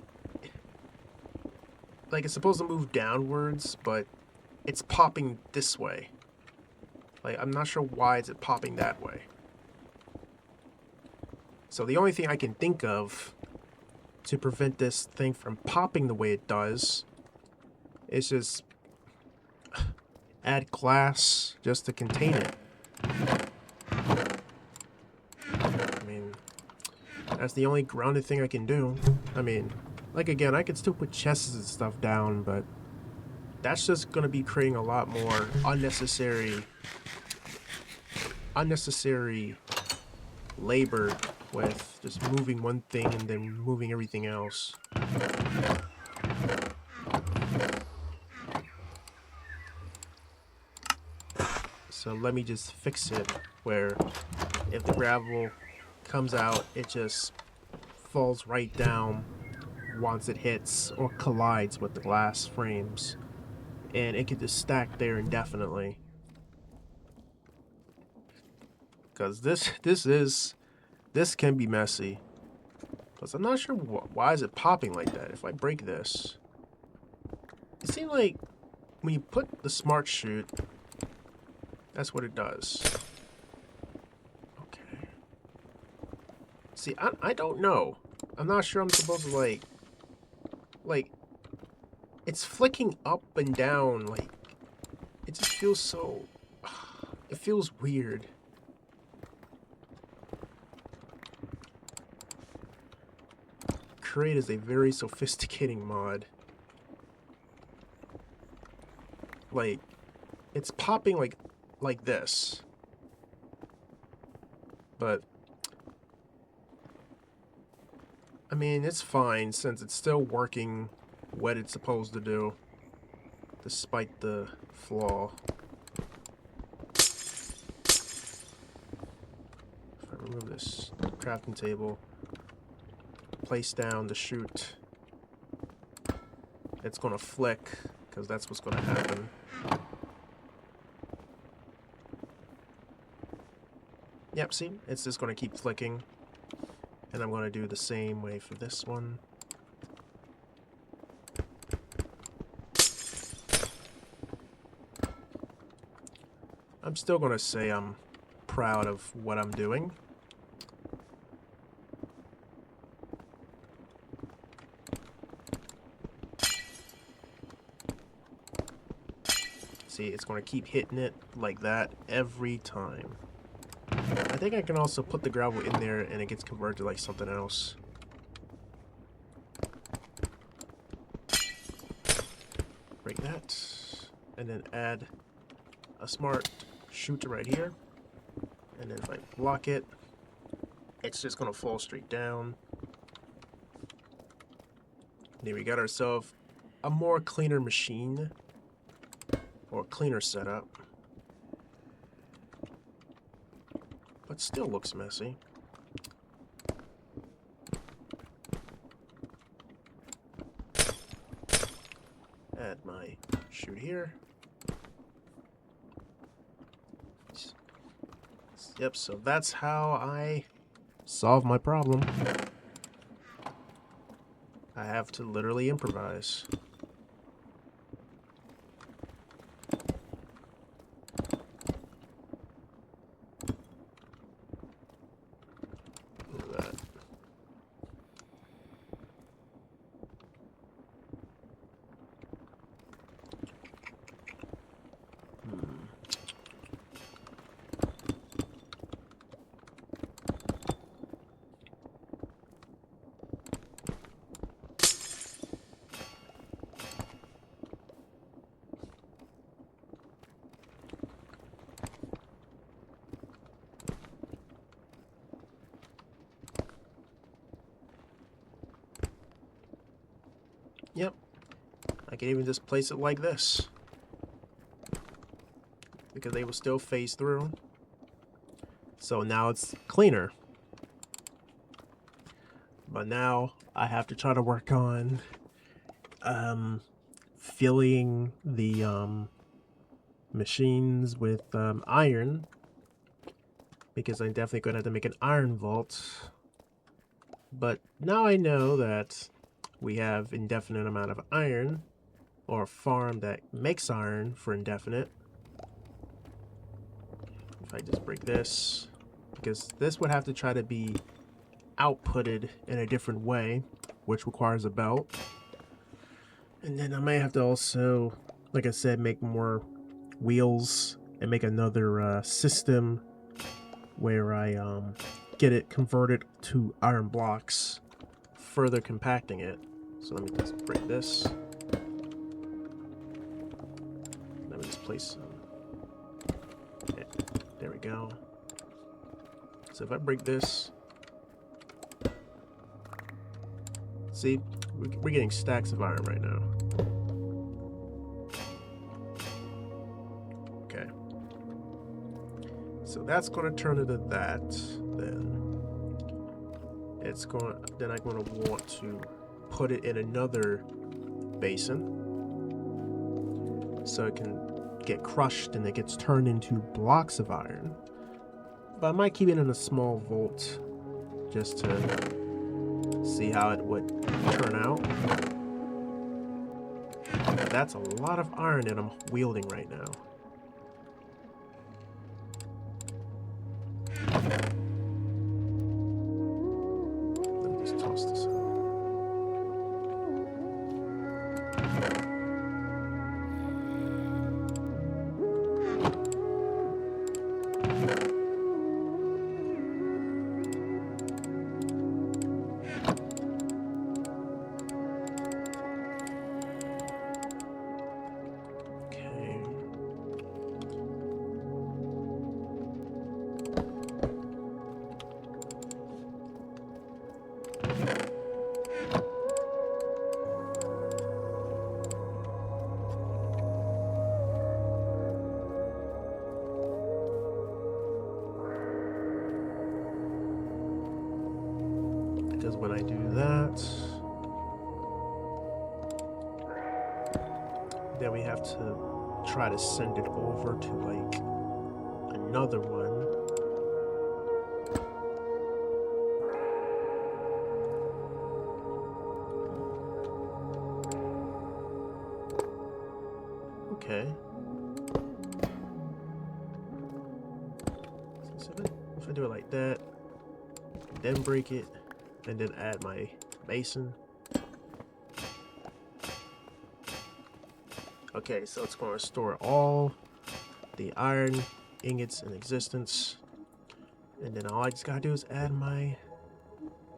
it's supposed to move downwards, but it's popping this way. Like, I'm not sure why it's popping that way. So the only thing I can think of to prevent this thing from popping the way it does is just add glass just to contain it. I mean, that's the only grounded thing I can do. I mean, like again, I could still put chests and stuff down, but that's just going to be creating a lot more unnecessary labor with just moving one thing and then moving everything else. So let me just fix it where if the gravel comes out, it just falls right down once it hits or collides with the glass frames, and it can just stack there indefinitely. Because this can be messy. Plus, I'm not sure why is it popping like that. If I break this, it seems like when you put the smart chute, that's what it does. Okay. See, I don't know. I'm not sure I'm supposed to like it's flicking up and down. Like, it just feels so. It feels weird. Create is a very sophisticating mod. Like, it's popping like this. But I mean, it's fine since it's still working what it's supposed to do, despite the flaw. If I remove this crafting table, place down the chute, it's gonna flick, because that's what's gonna happen. Yep, see? It's just gonna keep flicking. And I'm gonna do the same way for this one. I'm still gonna say I'm proud of what I'm doing. See, it's gonna keep hitting it like that every time. I think I can also put the gravel in there and it gets converted to like something else. Break that. And then add a smart chute right here. And then if I block it, it's just gonna fall straight down. Then we got ourselves a more cleaner machine, or cleaner setup. But still looks messy. Add my chute here. Yep, so that's how I solve my problem. I have to literally improvise. Look at that. Yep, I can even just place it like this, because they will still phase through. So now it's cleaner. But now I have to try to work on filling the machines with iron, because I'm definitely going to have to make an iron vault. But now I know that we have indefinite amount of iron, or a farm that makes iron for indefinite. If I just break this, because this would have to try to be outputted in a different way, which requires a belt. And then I may have to also, like I said, make more wheels and make another system where I get it converted to iron blocks, further compacting it. So let me just break this. Let me just place some. Okay, there we go. So if I break this, see, we're getting stacks of iron right now. Okay. So that's going to turn into that. Then it's going. Then I'm going to want to put it in another basin, so it can get crushed and it gets turned into blocks of iron. But I might keep it in a small vault just to see how it would turn out. That's a lot of iron that I'm wielding right now. Let me just toss this out. Okay. because when I do that, then we have to try to send it over to like another one. Okay. So if I do it like that, then break it, and then add my mason. Okay, so it's going to store all the iron ingots in existence. And then all I just gotta do is add my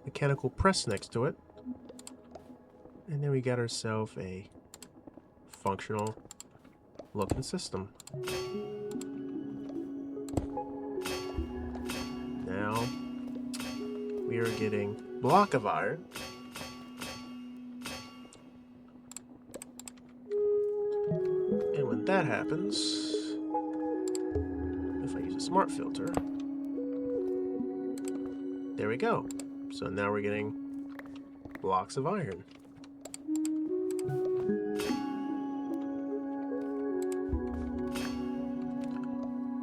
mechanical press next to it. And then we got ourselves a functional looking system. Now we are getting block of iron. And when that happens, if I use a smart filter, there we go. So now we're getting blocks of iron.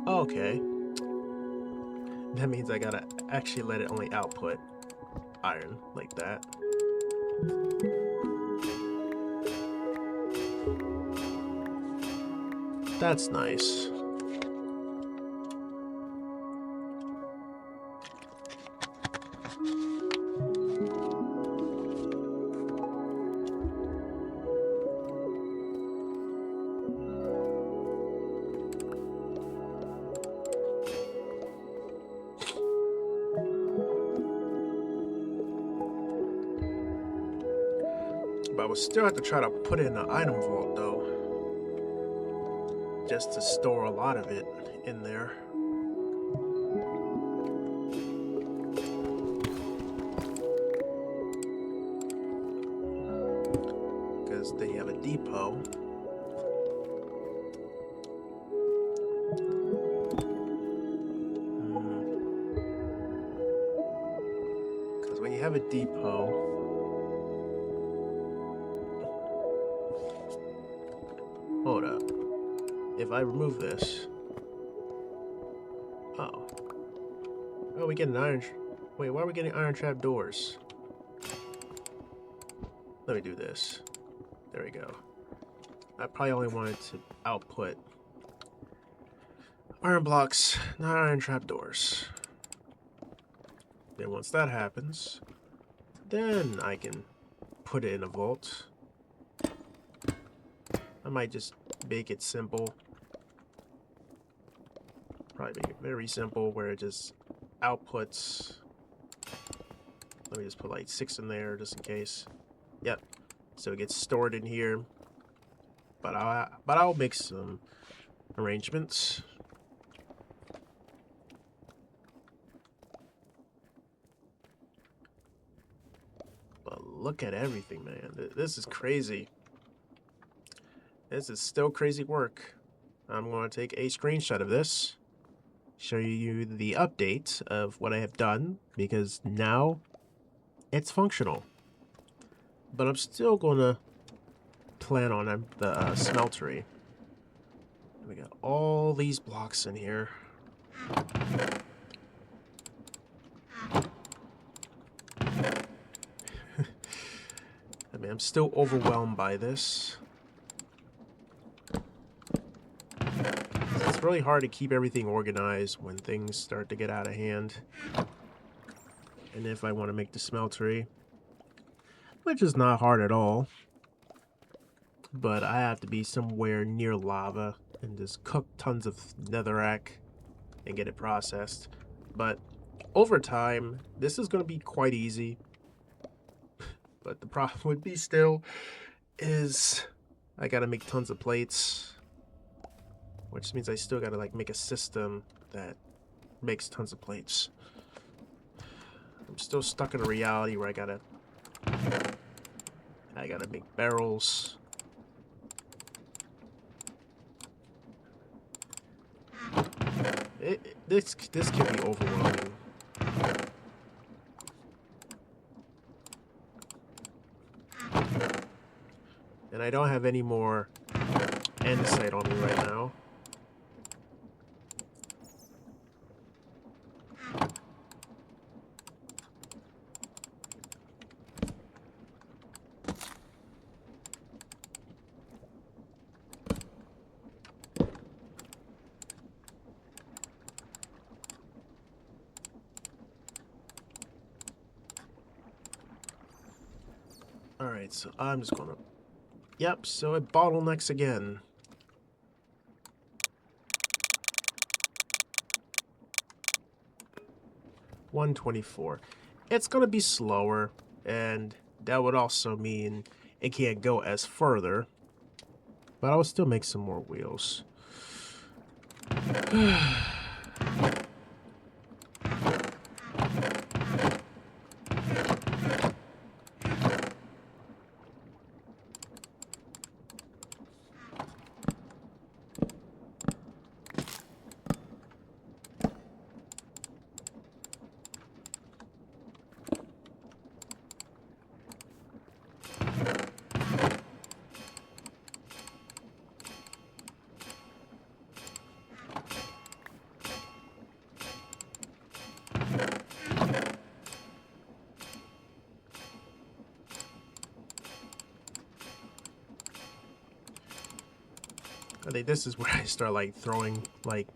Okay. That means I gotta actually let it only output iron like that. That's nice. But we'll still have to try to put it in the item vault though, just to store a lot of it in there. Because they have a depot. Because when you have a depot, hold up. If I remove this, oh, we get an iron. Wait, why are we getting iron trap doors? Let me do this. There we go. I probably only wanted to output iron blocks, not iron trap doors. Then once that happens, then I can put it in a vault. I might just make it simple. Probably make it very simple where it just outputs. Let me just put like 6 in there just in case. Yep. So it gets stored in here. But I'll make some arrangements. But look at everything, man. This is crazy. This is still crazy work. I'm going to take a screenshot of this, show you the update of what I have done, because now it's functional. But I'm still going to plan on the smeltery. We got all these blocks in here. I mean, I'm still overwhelmed by this. It's really hard to keep everything organized when things start to get out of hand. And if I want to make the smeltery, which is not hard at all, but I have to be somewhere near lava and just cook tons of netherrack and get it processed. But over time, this is going to be quite easy. But the problem would be still is I got to make tons of plates, which means I still got to like make a system that makes tons of plates. I'm still stuck in a reality where I gotta make barrels. This can be overwhelming. And I don't have any more andesite on me right now. Alright, so I'm just gonna... Yep, so it bottlenecks again. $124. It's gonna be slower, and that would also mean it can't go as further. But I will still make some more wheels. I think this is where I start like throwing like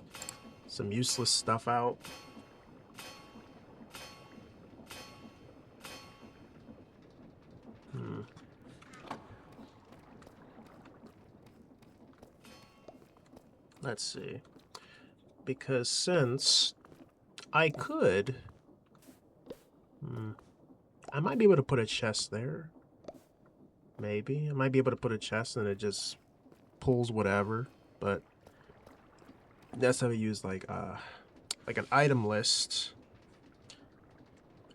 some useless stuff out. Let's see. Because since I could... I might be able to put a chest there. Maybe. I might be able to put a chest and it just pulls whatever. But that's how I use like an item list.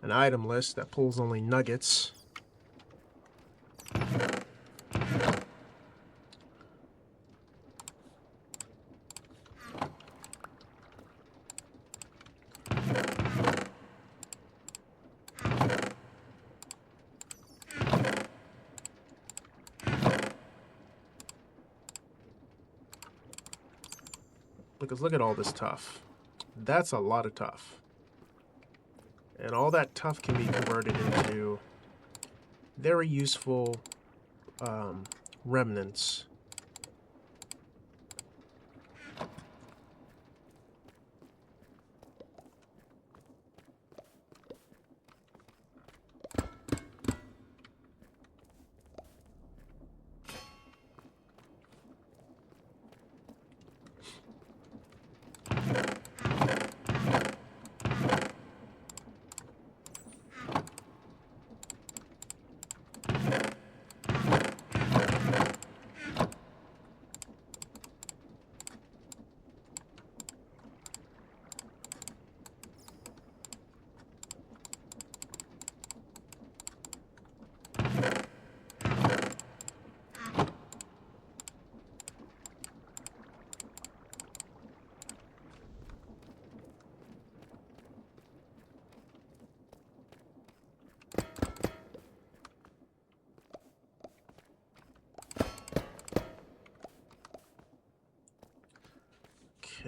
An item list that pulls only nuggets. Because look at all this tuff. That's a lot of tuff. And all that tuff can be converted into very useful remnants.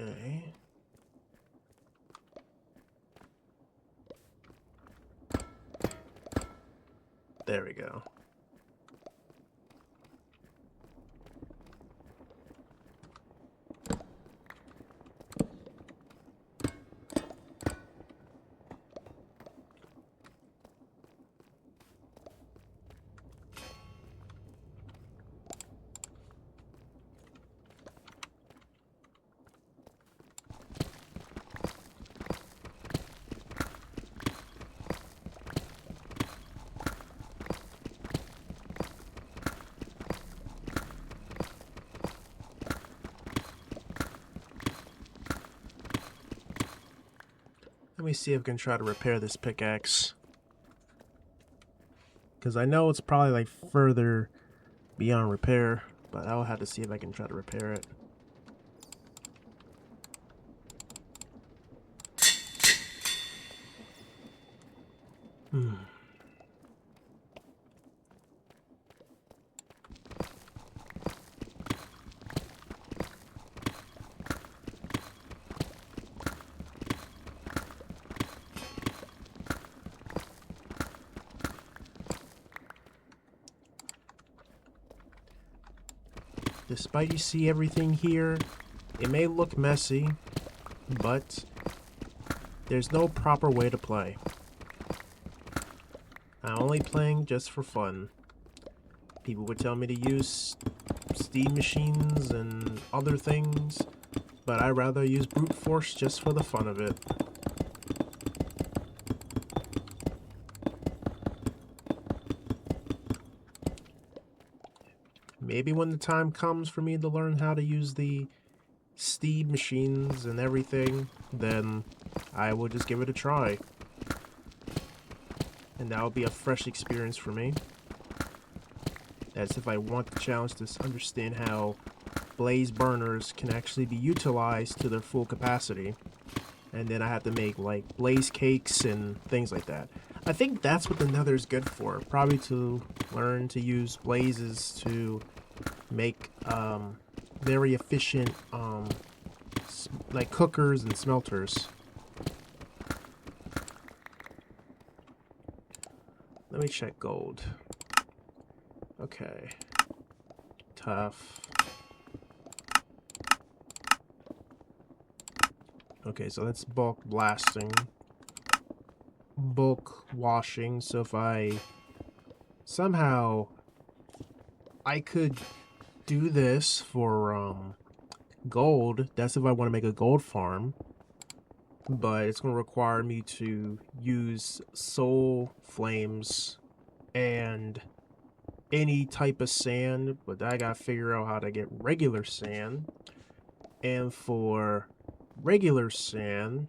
Okay. There we go. Let me see if I can try to repair this pickaxe. Because I know it's probably like further beyond repair, but I'll have to see if I can try to repair it. despite you see everything here, it may look messy, but there's no proper way to play. I'm only playing just for fun. People would tell me to use steam machines and other things, but I'd rather use brute force just for the fun of it. Maybe when the time comes for me to learn how to use the steam machines and everything, then I will just give it a try. And that will be a fresh experience for me. That's if I want the challenge to understand how blaze burners can actually be utilized to their full capacity. And then I have to make like blaze cakes and things like that. I think that's what the Nether is good for. Probably to learn to use blazes to make very efficient like cookers and smelters. Let me check gold. Okay. Tough. Okay, so that's bulk blasting. Bulk washing. So if I somehow I could do this for gold, that's if I want to make a gold farm. But it's going to require me to use soul flames and any type of sand, but I gotta figure out how to get regular sand. And for regular sand,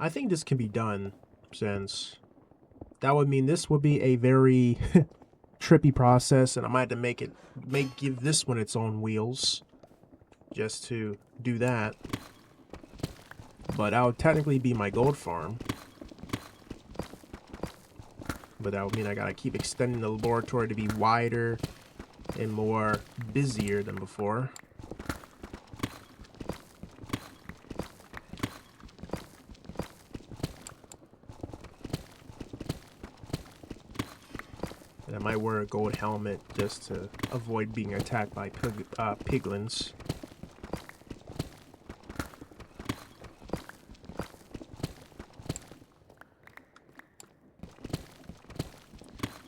I think this can be done, since that would mean this would be a very trippy process, and I might have to give this one its own wheels just to do that. But that would technically be my gold farm. But that would mean I gotta keep extending the laboratory to be wider and more busier than before. And I might wear a gold helmet just to avoid being attacked by piglins.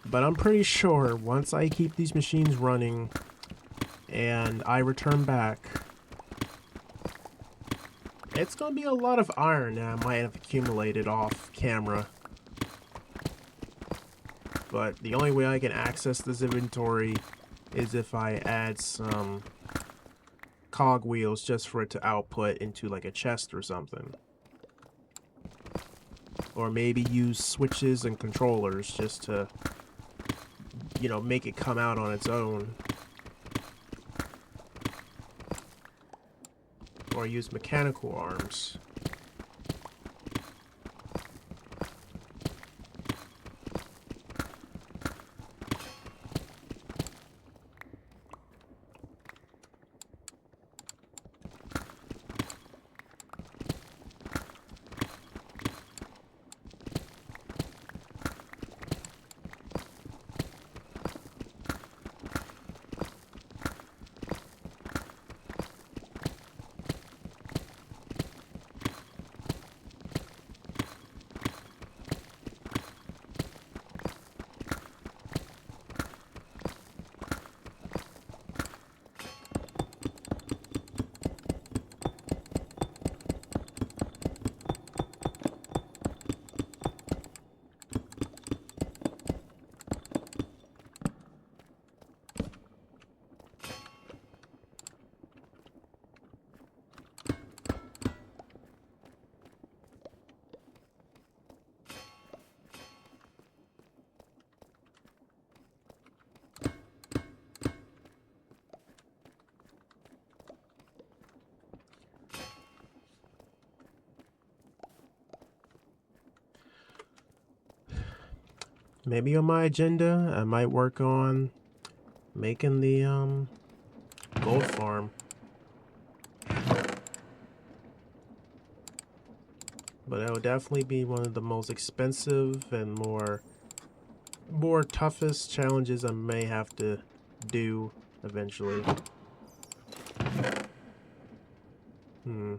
But I'm pretty sure once I keep these machines running and I return back, it's going to be a lot of iron that I might have accumulated off camera. But the only way I can access this inventory is if I add some cog wheels just for it to output into like a chest or something. Or maybe use switches and controllers just to, you know, make it come out on its own. Or use mechanical arms. Maybe on my agenda, I might work on making the gold farm. But that would definitely be one of the most expensive and more toughest challenges I may have to do eventually. Hmm.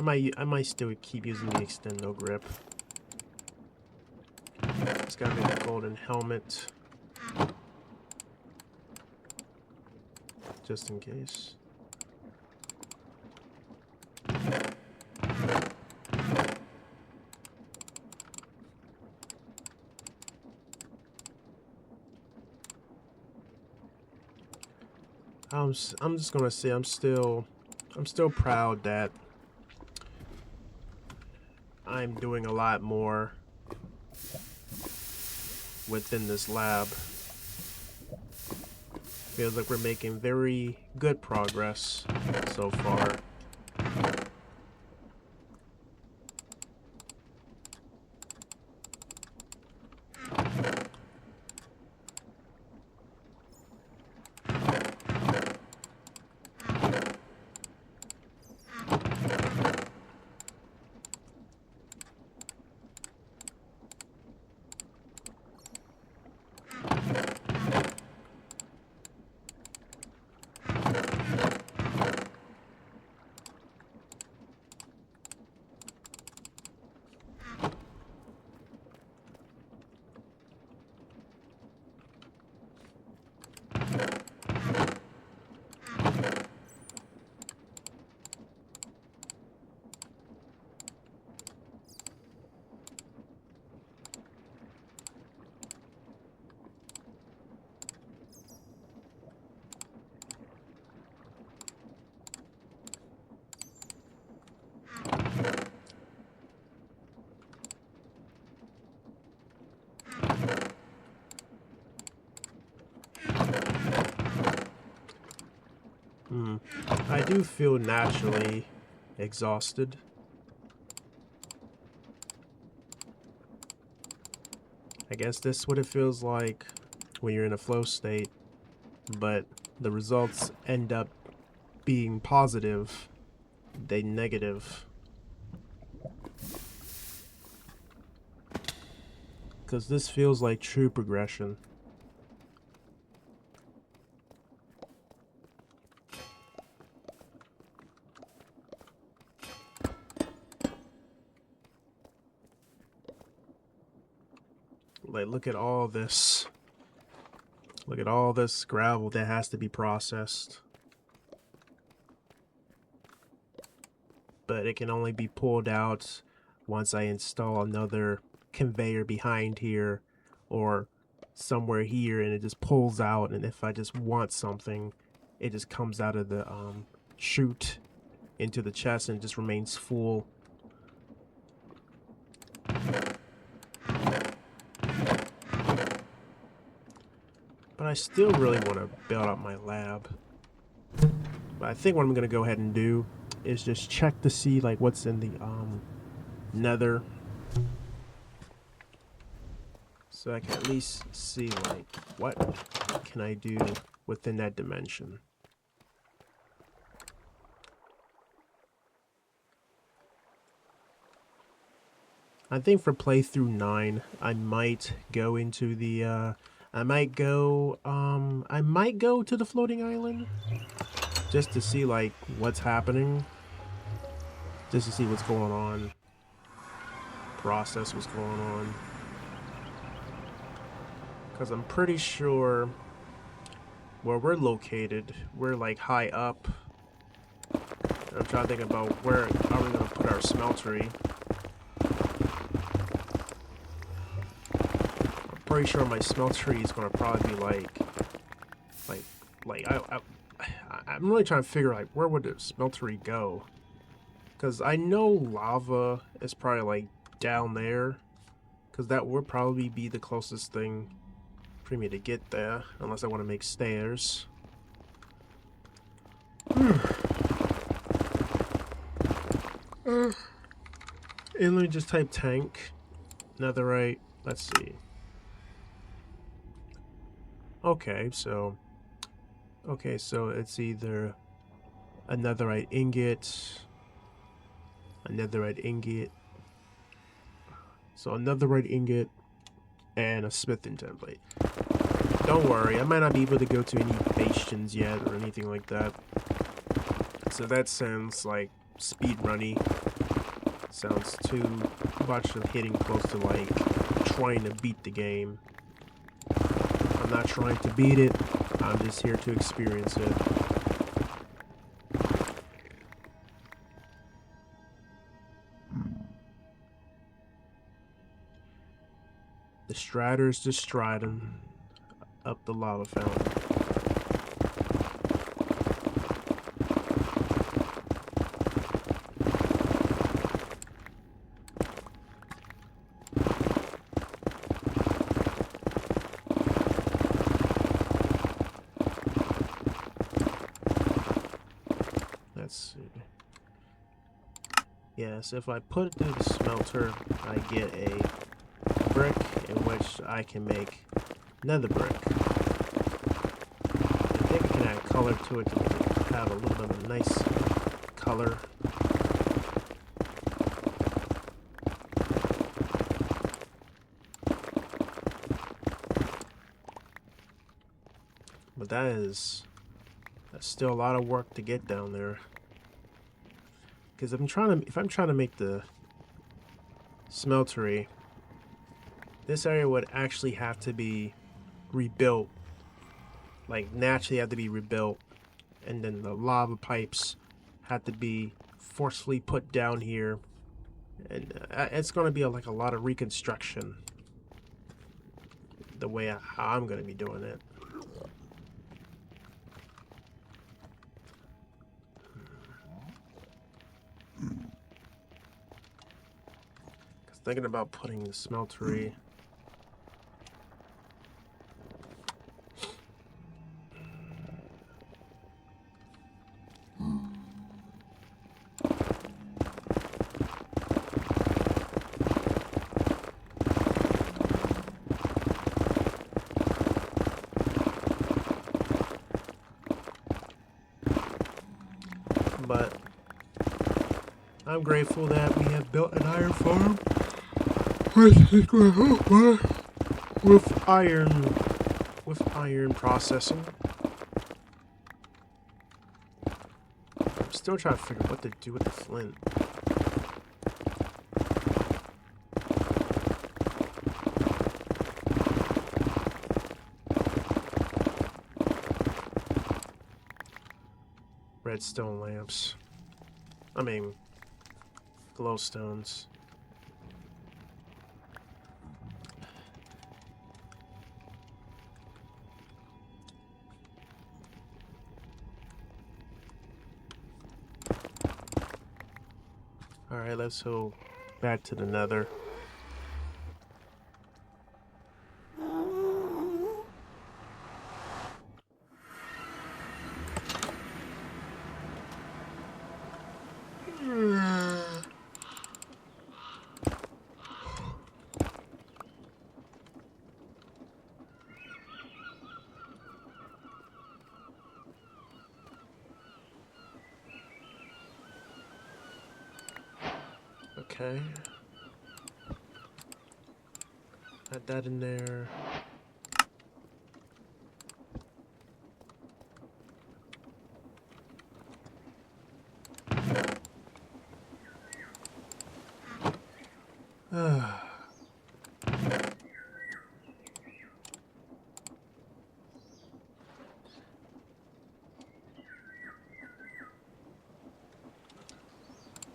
I might still keep using the extendo grip. It's gotta be a golden helmet. Just in case. I'm just gonna say I'm still proud that I'm doing a lot more within this lab. Feels like we're making very good progress so far. I do feel naturally exhausted. I guess this is what it feels like when you're in a flow state, but the results end up being positive, they negative. Because this feels like true progression. Like, look at all this. Look at all this gravel that has to be processed. But it can only be pulled out once I install another conveyor behind here or somewhere here, and it just pulls out, and if I just want something, it just comes out of the chute into the chest and just remains full. But I still really want to build up my lab. But I think what I'm going to go ahead and do is just check to see like what's in the Nether. So I can at least see like what can I do within that dimension. I think for playthrough 9, I might go into the I might go to the floating island just to see like what's happening. Just to see what's going on. Process what's going on. Cause I'm pretty sure where we're located, we're like high up. I'm trying to think about where are we gonna put our smeltery. I'm pretty sure my smeltery is gonna probably be I'm really trying to figure like where would the smeltery go? Cause I know lava is probably like down there. Cause that would probably be the closest thing for me to get there, unless I want to make stairs. And let me just type tank, netherite. Let's see. Okay, so it's either a netherite ingot, a netherite ingot, so a netherite ingot, and a smithing template. Don't worry, I might not be able to go to any bastions yet or anything like that. So that sounds like speed runny. Sounds too much of hitting close to like trying to beat the game. I'm not trying to beat it, I'm just here to experience it. The Strider's just striding up the lava fountain. Let's see. Yes, if I put it through the smelter, I get a brick in which I can make nether brick. I think I can add color to it to make it have a little bit of a nice color. But that's still a lot of work to get down there. Because if I'm trying to make the smeltery, this area would actually have to be rebuilt. Like naturally have to be rebuilt, and then the lava pipes have to be forcefully put down here, and it's going to be like a lot of reconstruction. The way I'm going to be doing it. Thinking about putting the smeltery. But I'm grateful that we have built an iron farm. With iron processing. I'm still trying to figure out what to do with the flint. Redstone lamps. I mean, glowstones. Alright, let's go back to the Nether. Okay. Add that in there.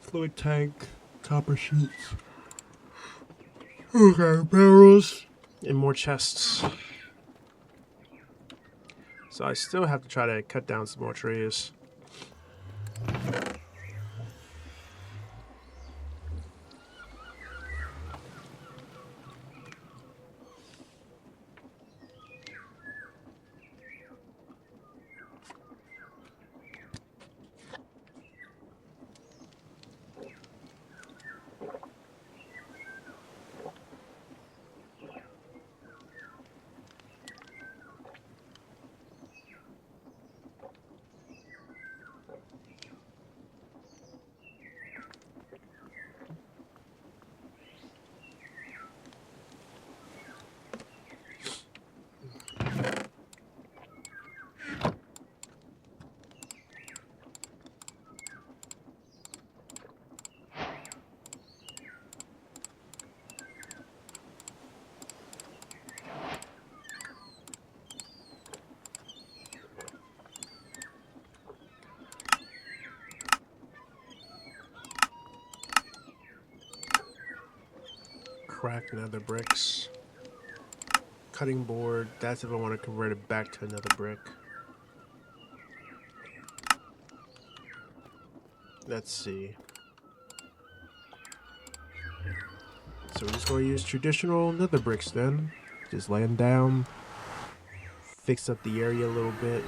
Fluid tank, copper sheets. Okay, barrels. And more chests. So I still have to try to cut down some more trees. cracked nether bricks. Cutting board, that's if I want to convert it back to another brick. Let's see. So we're just going to use traditional nether bricks then. Just lay them down. Fix up the area a little bit.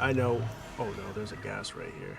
I know. Oh no, there's a ghast right here.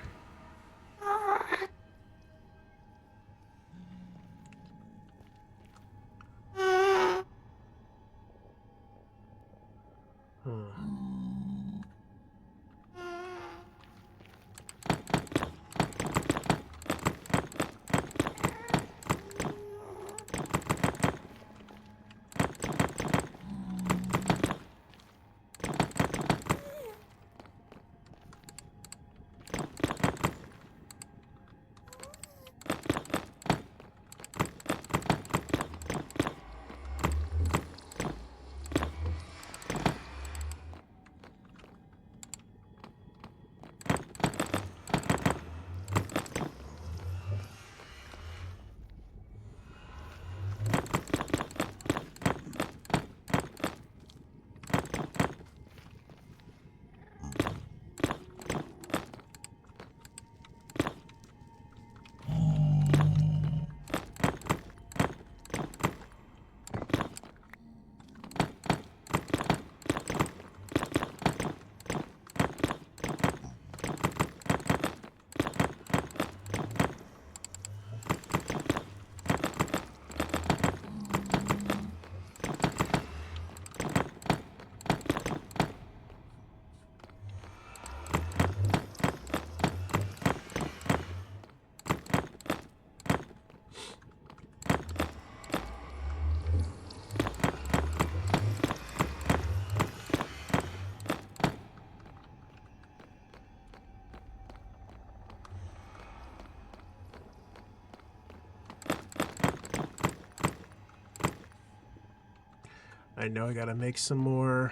I know I gotta make some more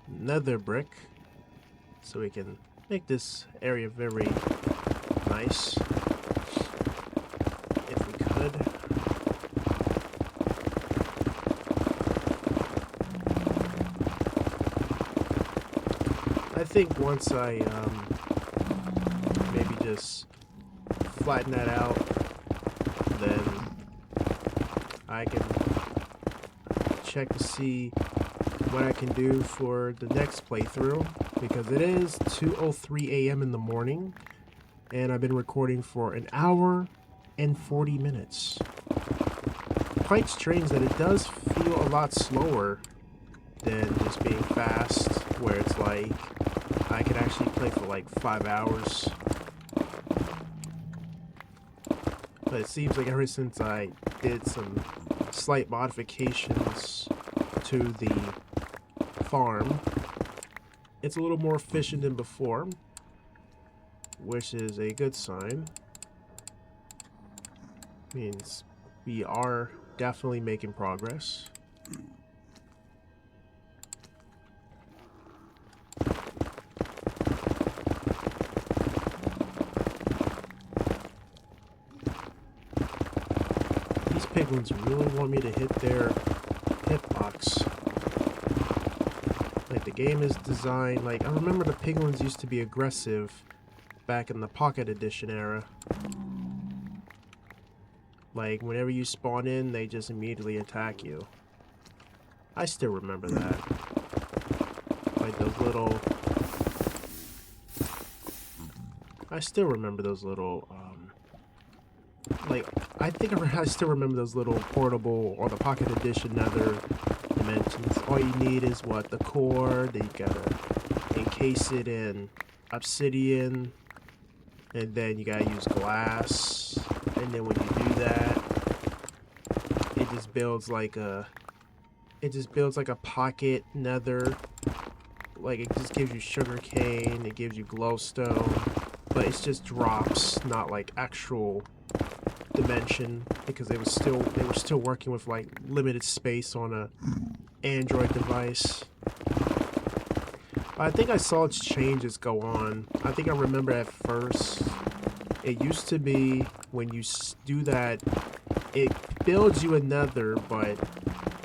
nether brick so we can make this area very nice. If we could. I think once I maybe just flatten that out, then I can check to see what I can do for the next playthrough, because it is 2:03 a.m. in the morning and I've been recording for an hour and 40 minutes. Quite strange that it does feel a lot slower than just being fast, where it's like I could actually play for like 5 hours. But it seems like ever since I did some slight modifications to the farm, it's a little more efficient than before, which is a good sign. Means we are definitely making progress. These piglins really want me to hit their hitbox. Like, the game is designed, like, I remember the piglins used to be aggressive back in the Pocket Edition era. Like, whenever you spawn in, they just immediately attack you. I still remember that. Like, those little... I still remember those little, like, I think I still remember those little portable, or the Pocket Edition Nether dimensions. All you need is, what, the core, then you gotta encase it in obsidian, and then you gotta use glass, and then when you do that, it just builds like a pocket nether. Like, it just gives you sugar cane, it gives you glowstone, but it's just drops, not like actual dimension, because they were still working with like limited space on a Android device. But I think I saw its changes go on. I think I remember at first It used to be when you do that, it builds you a nether, but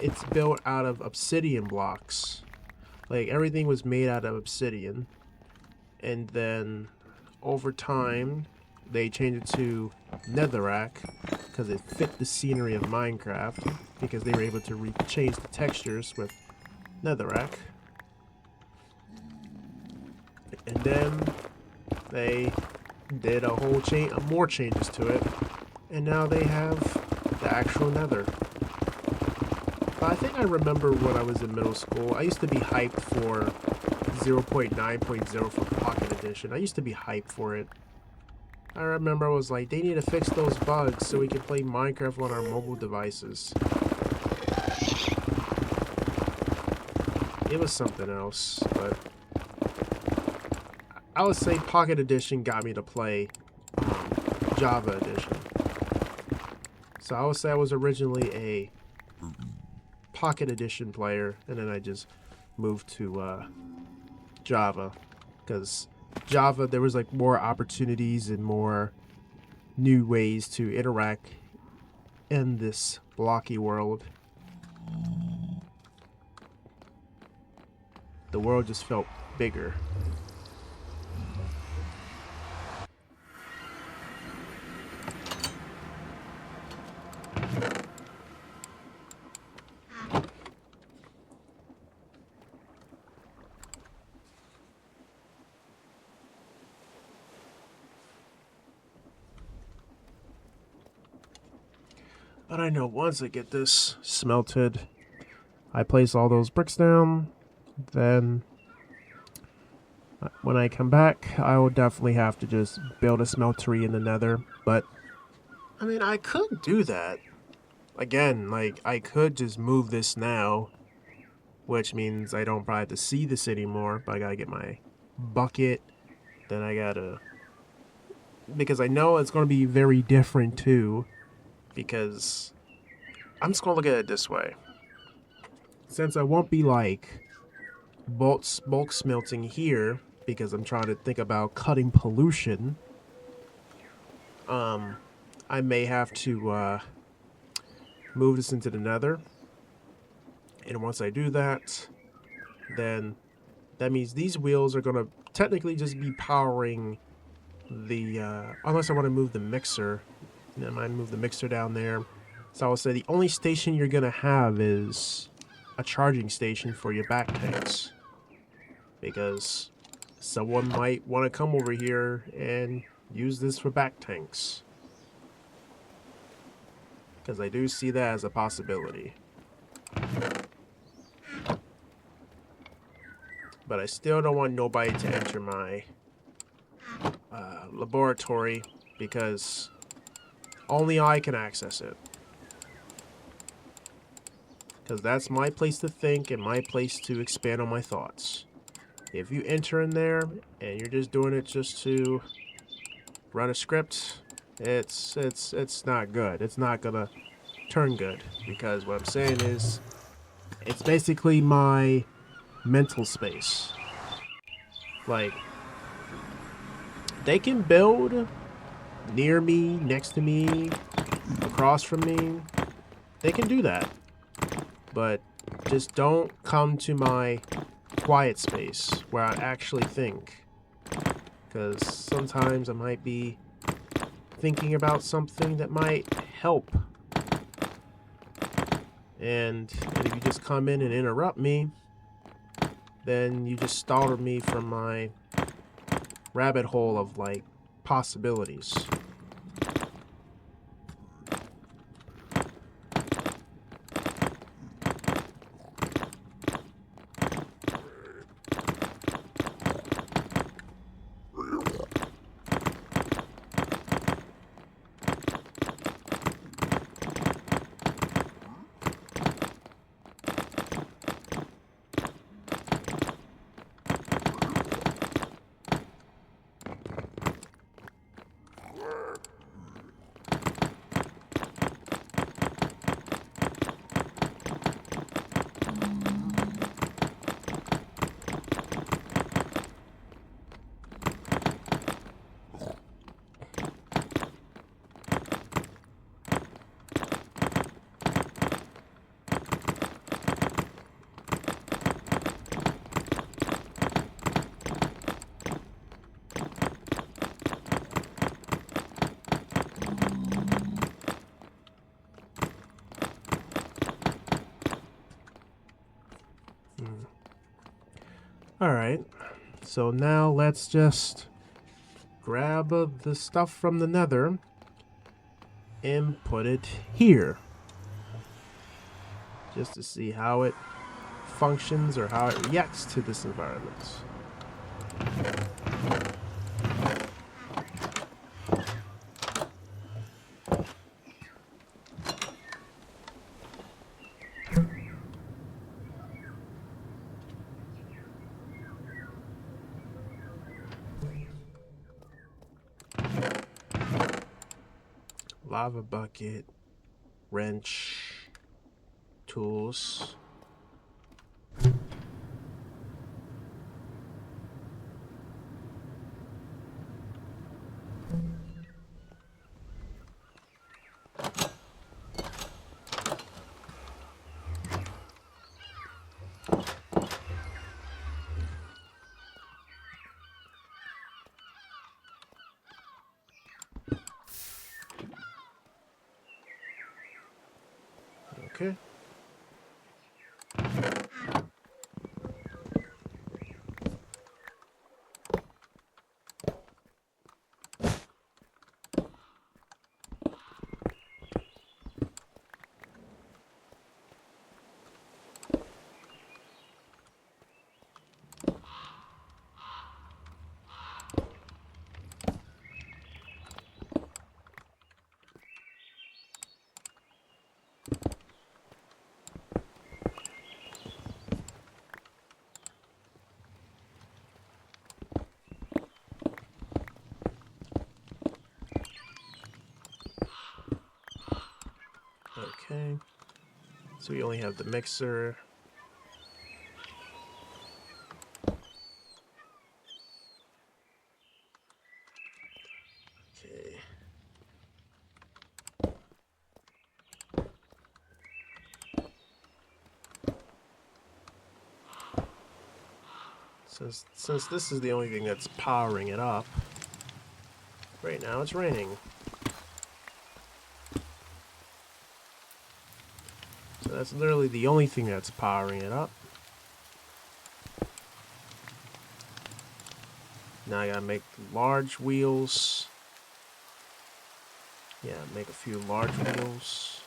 it's built out of obsidian blocks. Like everything was made out of obsidian. And then over time, they changed it to netherrack because it fit the scenery of Minecraft because they were able to change the textures with netherrack. And then they did a whole more changes to it, and now they have the actual nether. But I think I remember when I was in middle school, I used to be hyped for 0.9.0 for Pocket Edition. I used to be hyped for it. I remember I was like, they need to fix those bugs so we can play Minecraft on our mobile devices. It was something else, but I would say Pocket Edition got me to play Java Edition. So I would say I was originally a Pocket Edition player, and then I just moved to Java, because Java, there was like more opportunities and more new ways to interact in this blocky world. The world just felt bigger. But I know once I get this smelted, I place all those bricks down, then when I come back, I will definitely have to just build a smeltery in the nether. But, I mean, I could do that. Again, like, I could just move this now, which means I don't probably have to see this anymore, but I gotta get my bucket, then I gotta... Because I know it's gonna be very different, too, because I'm just gonna look at it this way. Since I won't be like bulk smelting here, because I'm trying to think about cutting pollution, I may have to move this into the nether. And once I do that, then that means these wheels are gonna technically just be powering the unless I want to move the mixer. I might move the mixer down there. So I would say the only station you're gonna have is a charging station for your back tanks, because someone might want to come over here and use this for back tanks, because I do see that as a possibility. But I still don't want nobody to enter my laboratory, because only I can access it. Because that's my place to think and my place to expand on my thoughts. If you enter in there and you're just doing it just to run a script, it's not good. It's not gonna turn good, because what I'm saying is it's basically my mental space. Like, they can build near me, next to me, across from me. They can do that. But just don't come to my quiet space where I actually think. Because sometimes I might be thinking about something that might help. And if you just come in and interrupt me, then you just startled me from my rabbit hole of, like, possibilities. Alright, so now let's just grab the stuff from the Nether and put it here. Just to see how it functions or how it reacts to this environment. Lava bucket, wrench, tools. Okay. Okay. So we only have the mixer. Okay. Since this is the only thing that's powering it up, right now it's raining. So that's literally the only thing that's powering it up. Now I gotta make large wheels. Yeah, make a few large wheels.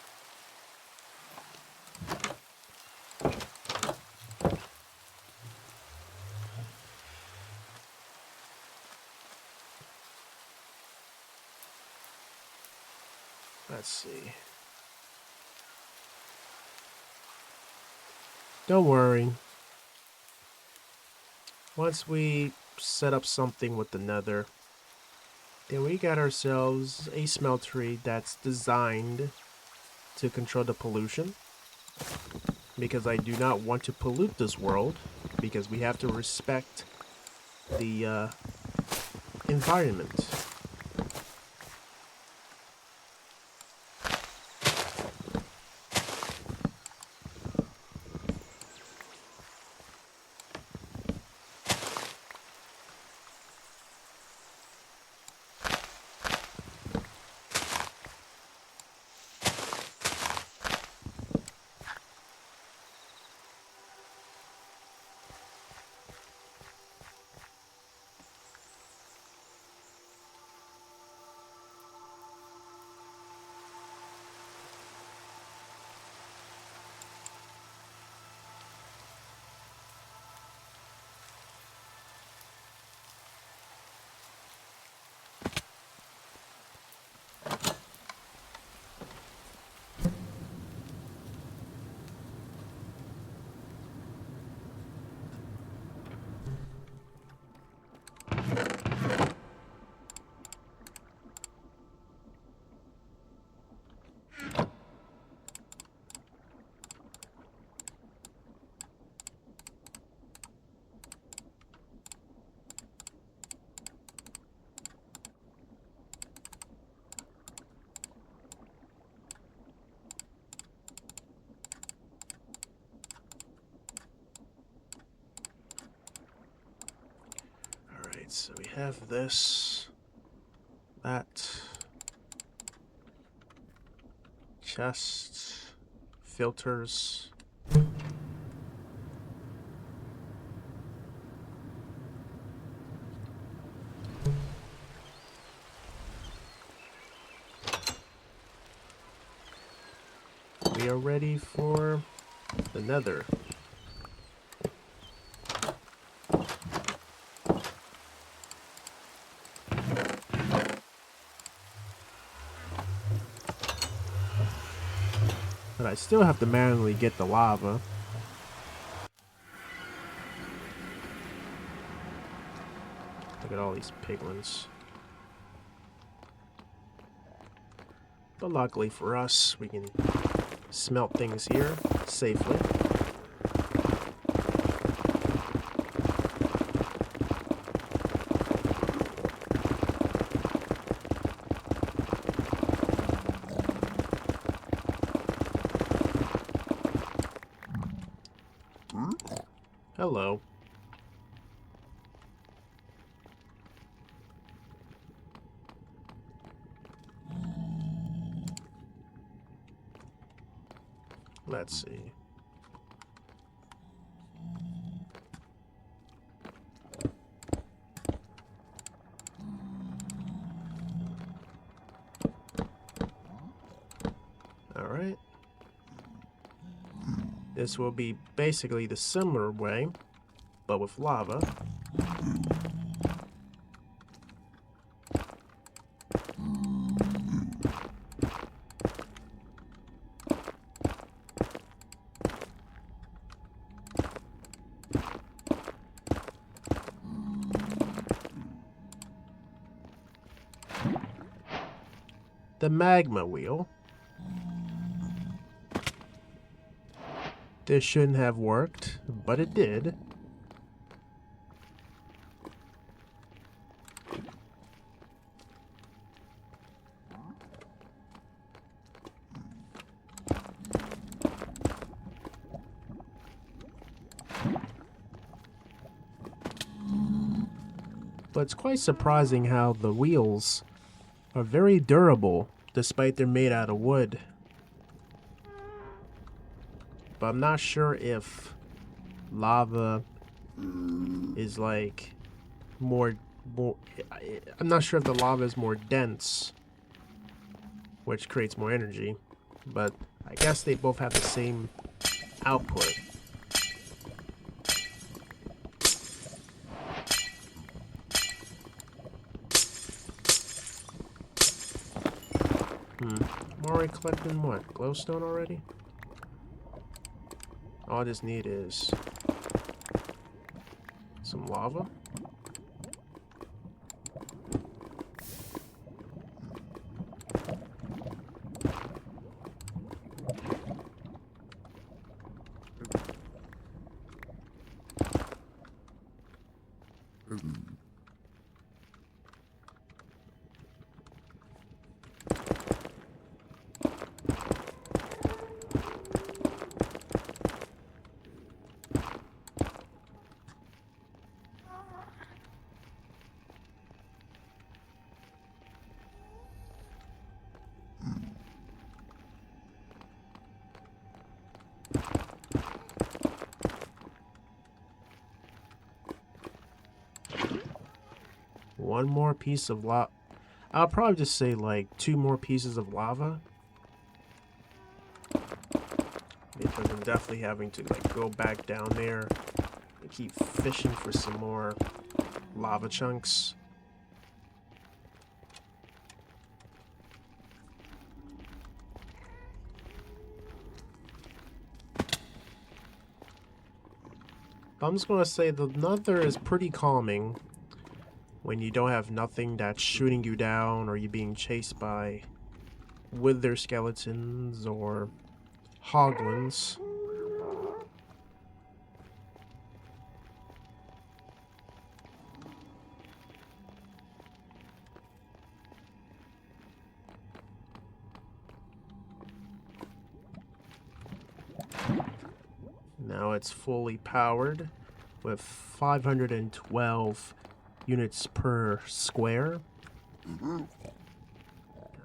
Let's see. Don't worry. Once we set up something with the Nether, then we got ourselves a smeltery that's designed to control the pollution. Because I do not want to pollute this world, because we have to respect the environment. Alright, so we have this, that, chest, filters. we are ready for the Nether. But I still have to manually get the lava. Look at all these piglins. But luckily for us, we can smelt things here safely. Hello. Let's see. All right. This will be basically the similar way, but with lava. The magma wheel. This shouldn't have worked, but it did. But it's quite surprising how the wheels are very durable, despite they're made out of wood. But I'm not sure if lava is like more I'm not sure if the lava is more dense, which creates more energy, but I guess they both have the same output. I'm already collecting what? Glowstone already? All I just need is some lava. One more piece of lava. I'll probably just say like 2 more pieces of lava. Because I'm definitely having to like go back down there and keep fishing for some more lava chunks. I'm just gonna say the Nether is pretty calming when you don't have nothing that's shooting you down or you being chased by wither skeletons or hoglins. Now it's fully powered with 512 units per square.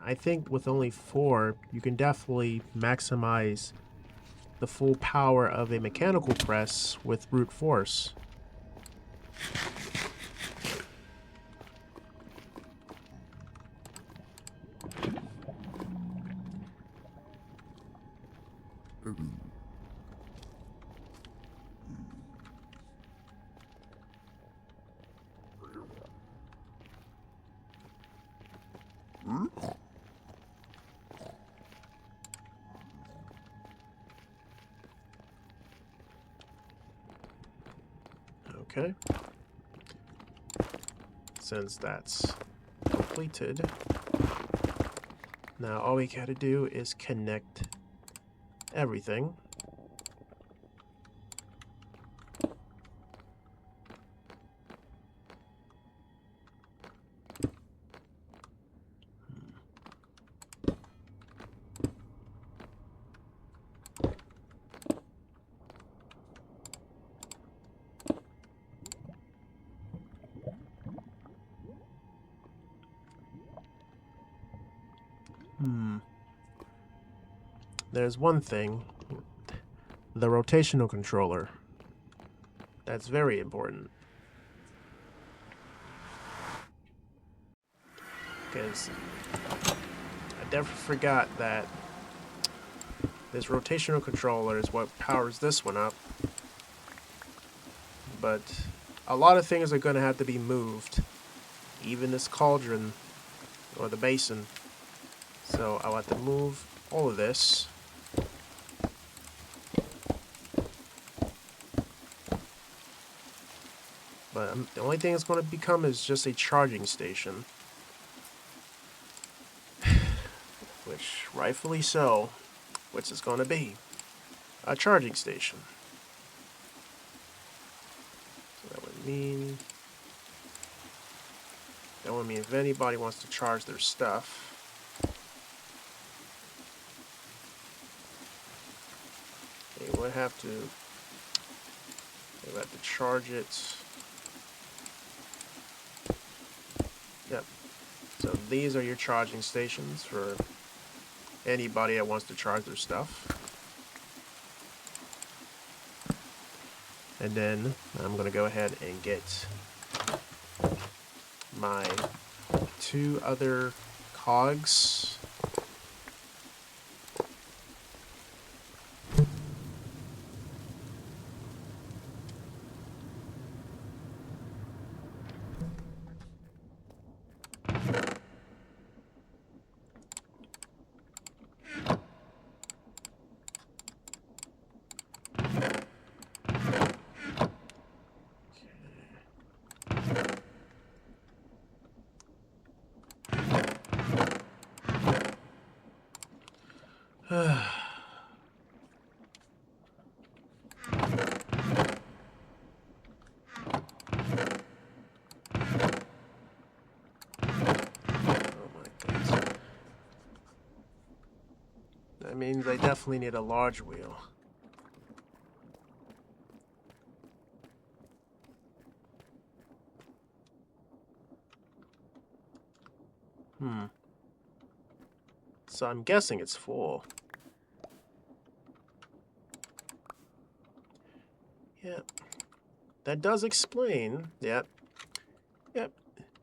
I think with only 4, you can definitely maximize the full power of a mechanical press with brute force. Okay. Since that's completed, now all we gotta do is connect everything. There's one thing. The rotational controller. That's very important. Because I never forgot that this rotational controller is what powers this one up. But a lot of things are going to have to be moved. Even this cauldron or the basin. So I'll have to move all of this. But the only thing it's going to become is just a charging station. Which, rightfully so, which is going to be a charging station. So that would mean if anybody wants to charge their stuff, they would have to charge it. Yep. So these are your charging stations for anybody that wants to charge their stuff. And then I'm going to go ahead and get my 2 other cogs. That means I definitely need a large wheel. So I'm guessing it's full. Yep. That does explain. Yep.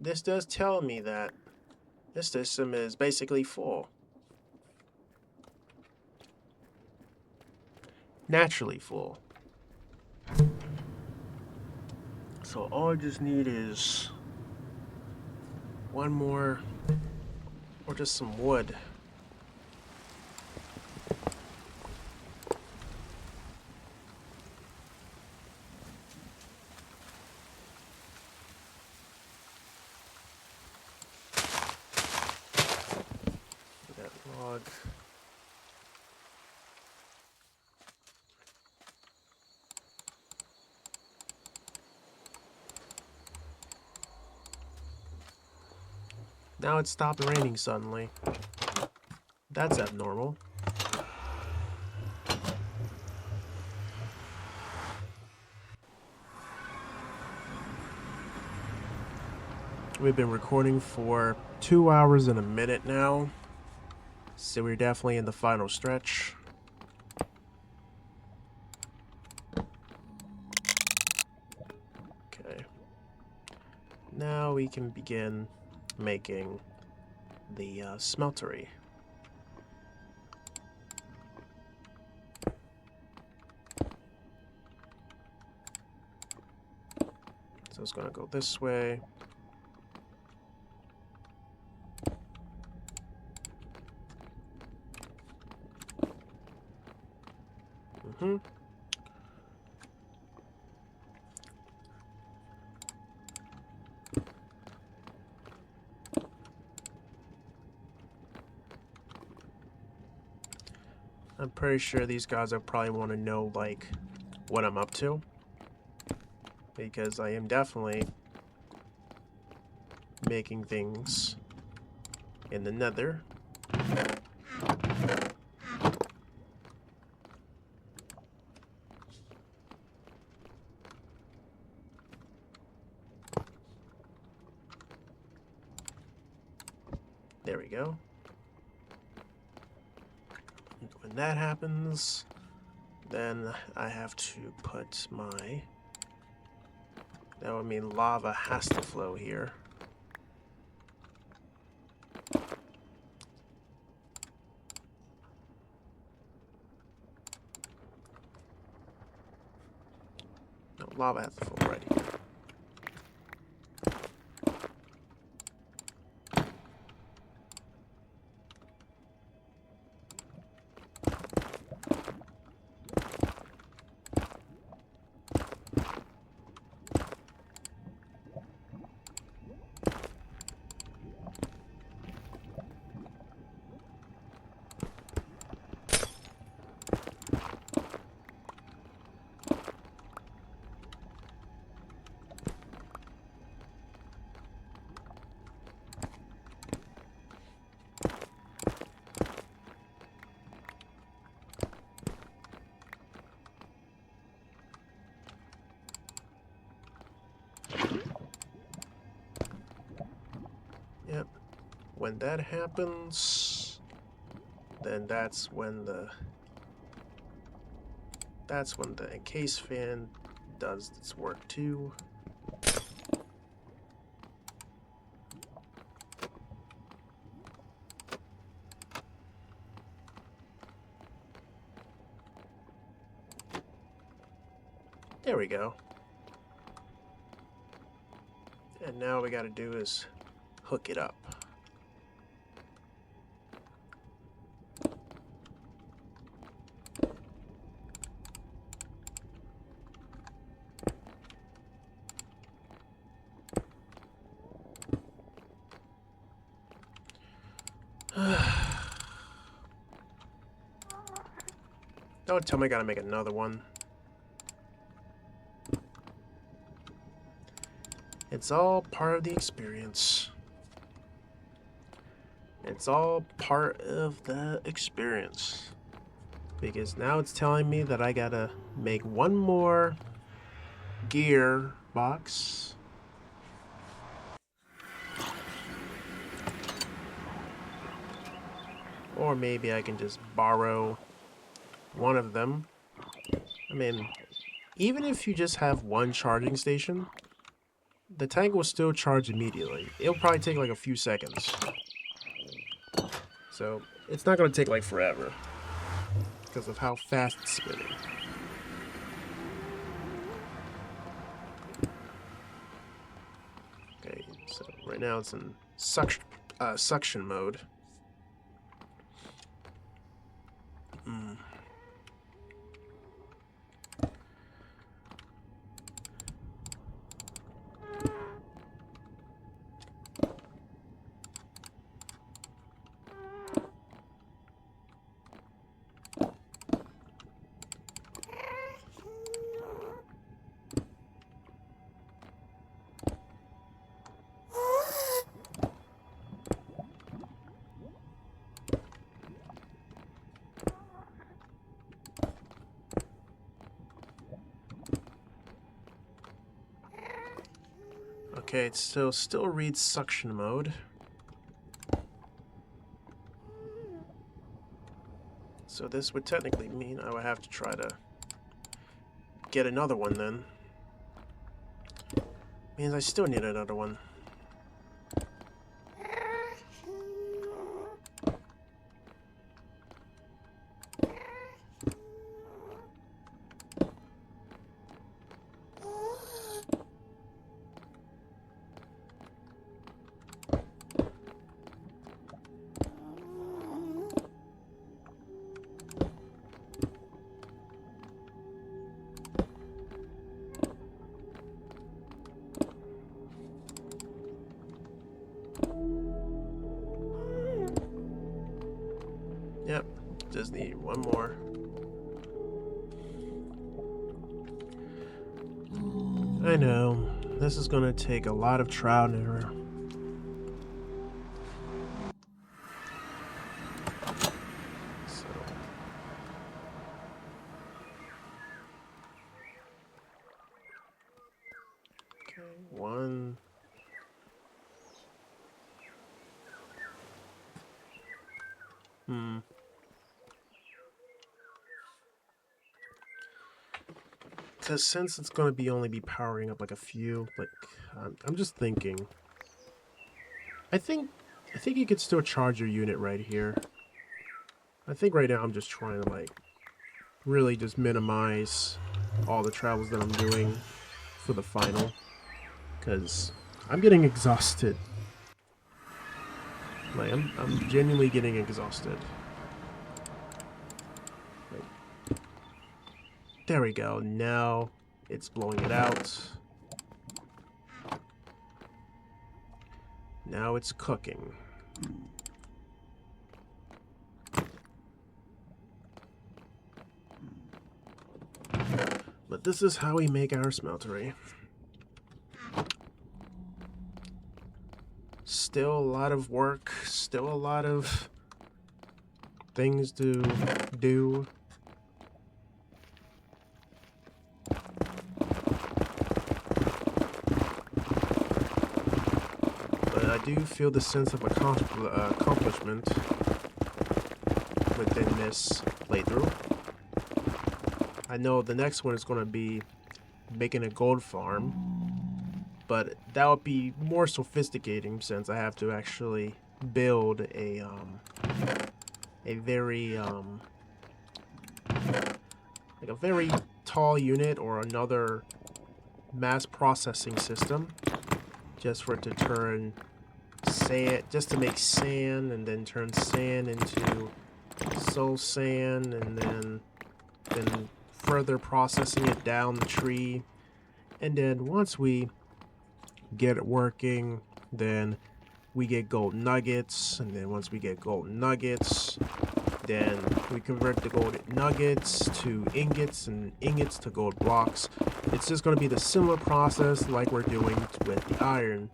This does tell me that this system is basically full. Naturally full. So all I just need is one more, or just some wood. That log. Now it stopped raining suddenly. That's abnormal. We've been recording for 2 hours and a minute now, so we're definitely in the final stretch. Okay. Now we can begin making the smeltery. So it's gonna go this way. Mm-hmm. I'm pretty sure these guys will probably want to know, like, what I'm up to. Because I am definitely making things in the Nether. There we go. And when that happens, then I have to put my... That would mean lava has to flow here. No, lava has to flow right here. Yep. When that happens, then that's when the encase fan does its work too. There we go. And now we gotta do is hook it up. Don't tell me I gotta make another one. It's all part of the experience. It's all part of the experience. Because now it's telling me that I gotta make one more gear box. Or maybe I can just borrow one of them. I mean, even if you just have one charging station, the tank will still charge immediately. It'll probably take like a few seconds. So, it's not going to take like forever because of how fast it's spinning. Okay, so right now it's in suction mode. Okay, it still reads suction mode. So this would technically mean I would have to try to get another one then. Means I still need another one. Yep, just need one more. I know, this is gonna take a lot of trial and error. So. Okay, one. Because since it's going to be only powering up like a few, like I'm just thinking. I think you could still charge your unit right here. I think right now I'm just trying to like really just minimize all the travels that I'm doing for the final, because I'm getting exhausted. Like I'm genuinely getting exhausted. Like, there we go. Now it's blowing it out. Now it's cooking. But this is how we make our smeltery. Still a lot of work, still a lot of things to do. But I do feel the sense of accomplishment within this playthrough. I know the next one is going to be making a gold farm, but that would be more sophisticating since I have to actually build a very like a very tall unit or another mass processing system just for it to turn sand, just to make sand, and then turn sand into soul sand, and then further processing it down the tree. And then once we get it working, then we get gold nuggets, and then once we get gold nuggets, then we convert the gold nuggets to ingots, and ingots to gold blocks. It's just going to be the similar process like we're doing with the iron.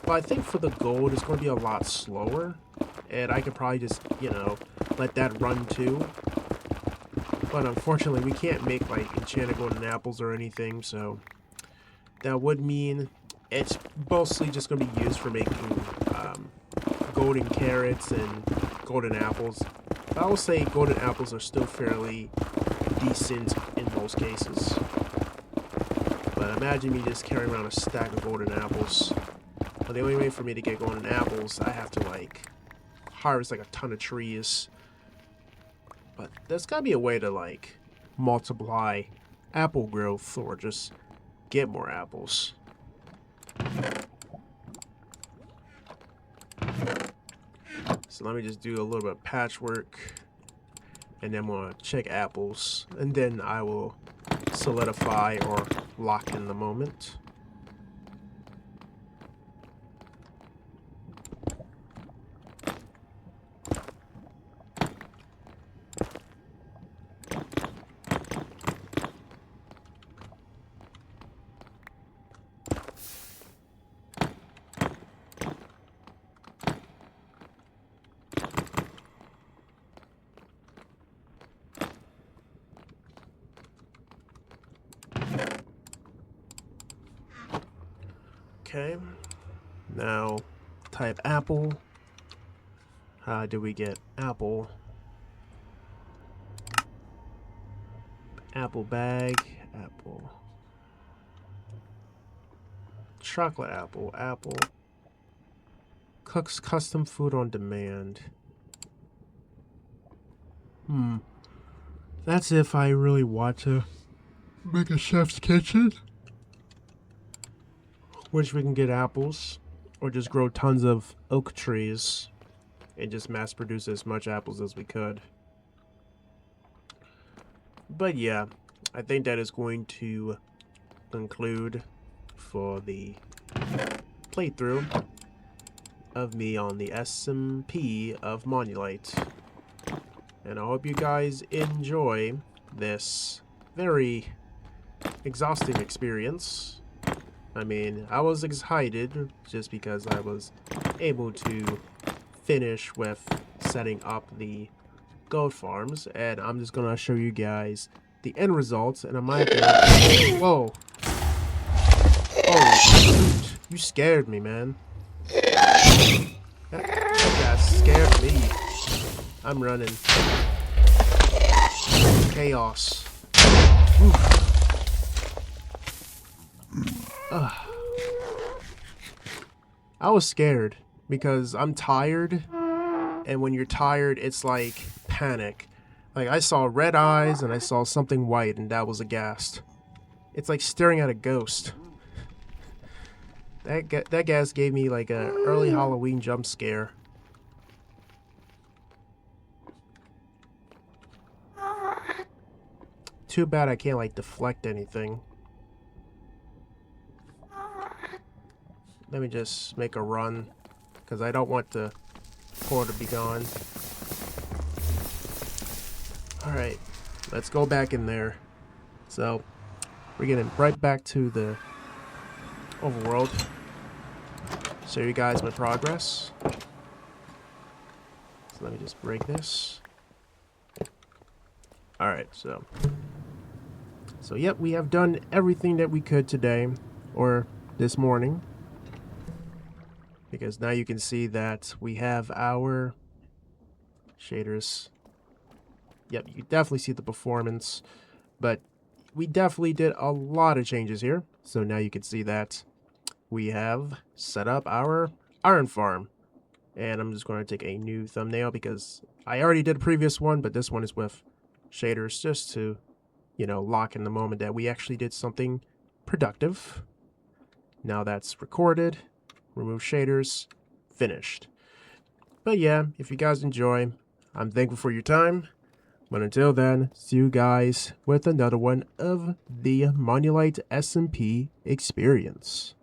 But I think for the gold, it's going to be a lot slower, and I could probably just, you know, let that run too. But unfortunately, we can't make like enchanted golden apples or anything, so that would mean it's mostly just going to be used for making golden carrots and golden apples. I will say golden apples are still fairly decent in most cases. But imagine me just carrying around a stack of golden apples. But the only way for me to get golden apples, I have to like harvest like a ton of trees. But there's gotta be a way to like multiply apple growth or just get more apples. So let me just do a little bit of patchwork, and then I'm gonna check apples, and then I will solidify or lock in the moment. Okay, now type apple. How do we get apple? Apple bag, apple. Chocolate apple, apple. Cooks custom food on demand. That's if I really want to make a chef's kitchen. Which we can get apples, or just grow tons of oak trees and just mass produce as much apples as we could. But yeah, I think that is going to conclude for the playthrough of me on the SMP of Monulite. And I hope you guys enjoy this very exhausting experience. I mean, I was excited just because I was able to finish with setting up the goat farms, and I'm just gonna show you guys the end results, and I might have to... Whoa. Oh, shoot. You scared me, man. That scared me. I'm running. Chaos. I was scared because I'm tired, and when you're tired, it's like panic. Like, I saw red eyes and I saw something white, and that was a ghast. It's like staring at a ghost. That gas gave me like a early Halloween jump scare. Too bad I can't like deflect anything. Let me just make a run, because I don't want the core to be gone. Alright, let's go back in there. So, we're getting right back to the overworld. Show you guys my progress. So let me just break this. Alright, so yep, we have done everything that we could today, or this morning. Because now you can see that we have our shaders. Yep, you definitely see the performance, but we definitely did a lot of changes here. So now you can see that we have set up our iron farm. And I'm just going to take a new thumbnail because I already did a previous one, but this one is with shaders just to, you know, lock in the moment that we actually did something productive. Now that's recorded, remove shaders, finished. But yeah, if you guys enjoy, I'm thankful for your time. But until then, see you guys with another one of the Monulite SMP experience.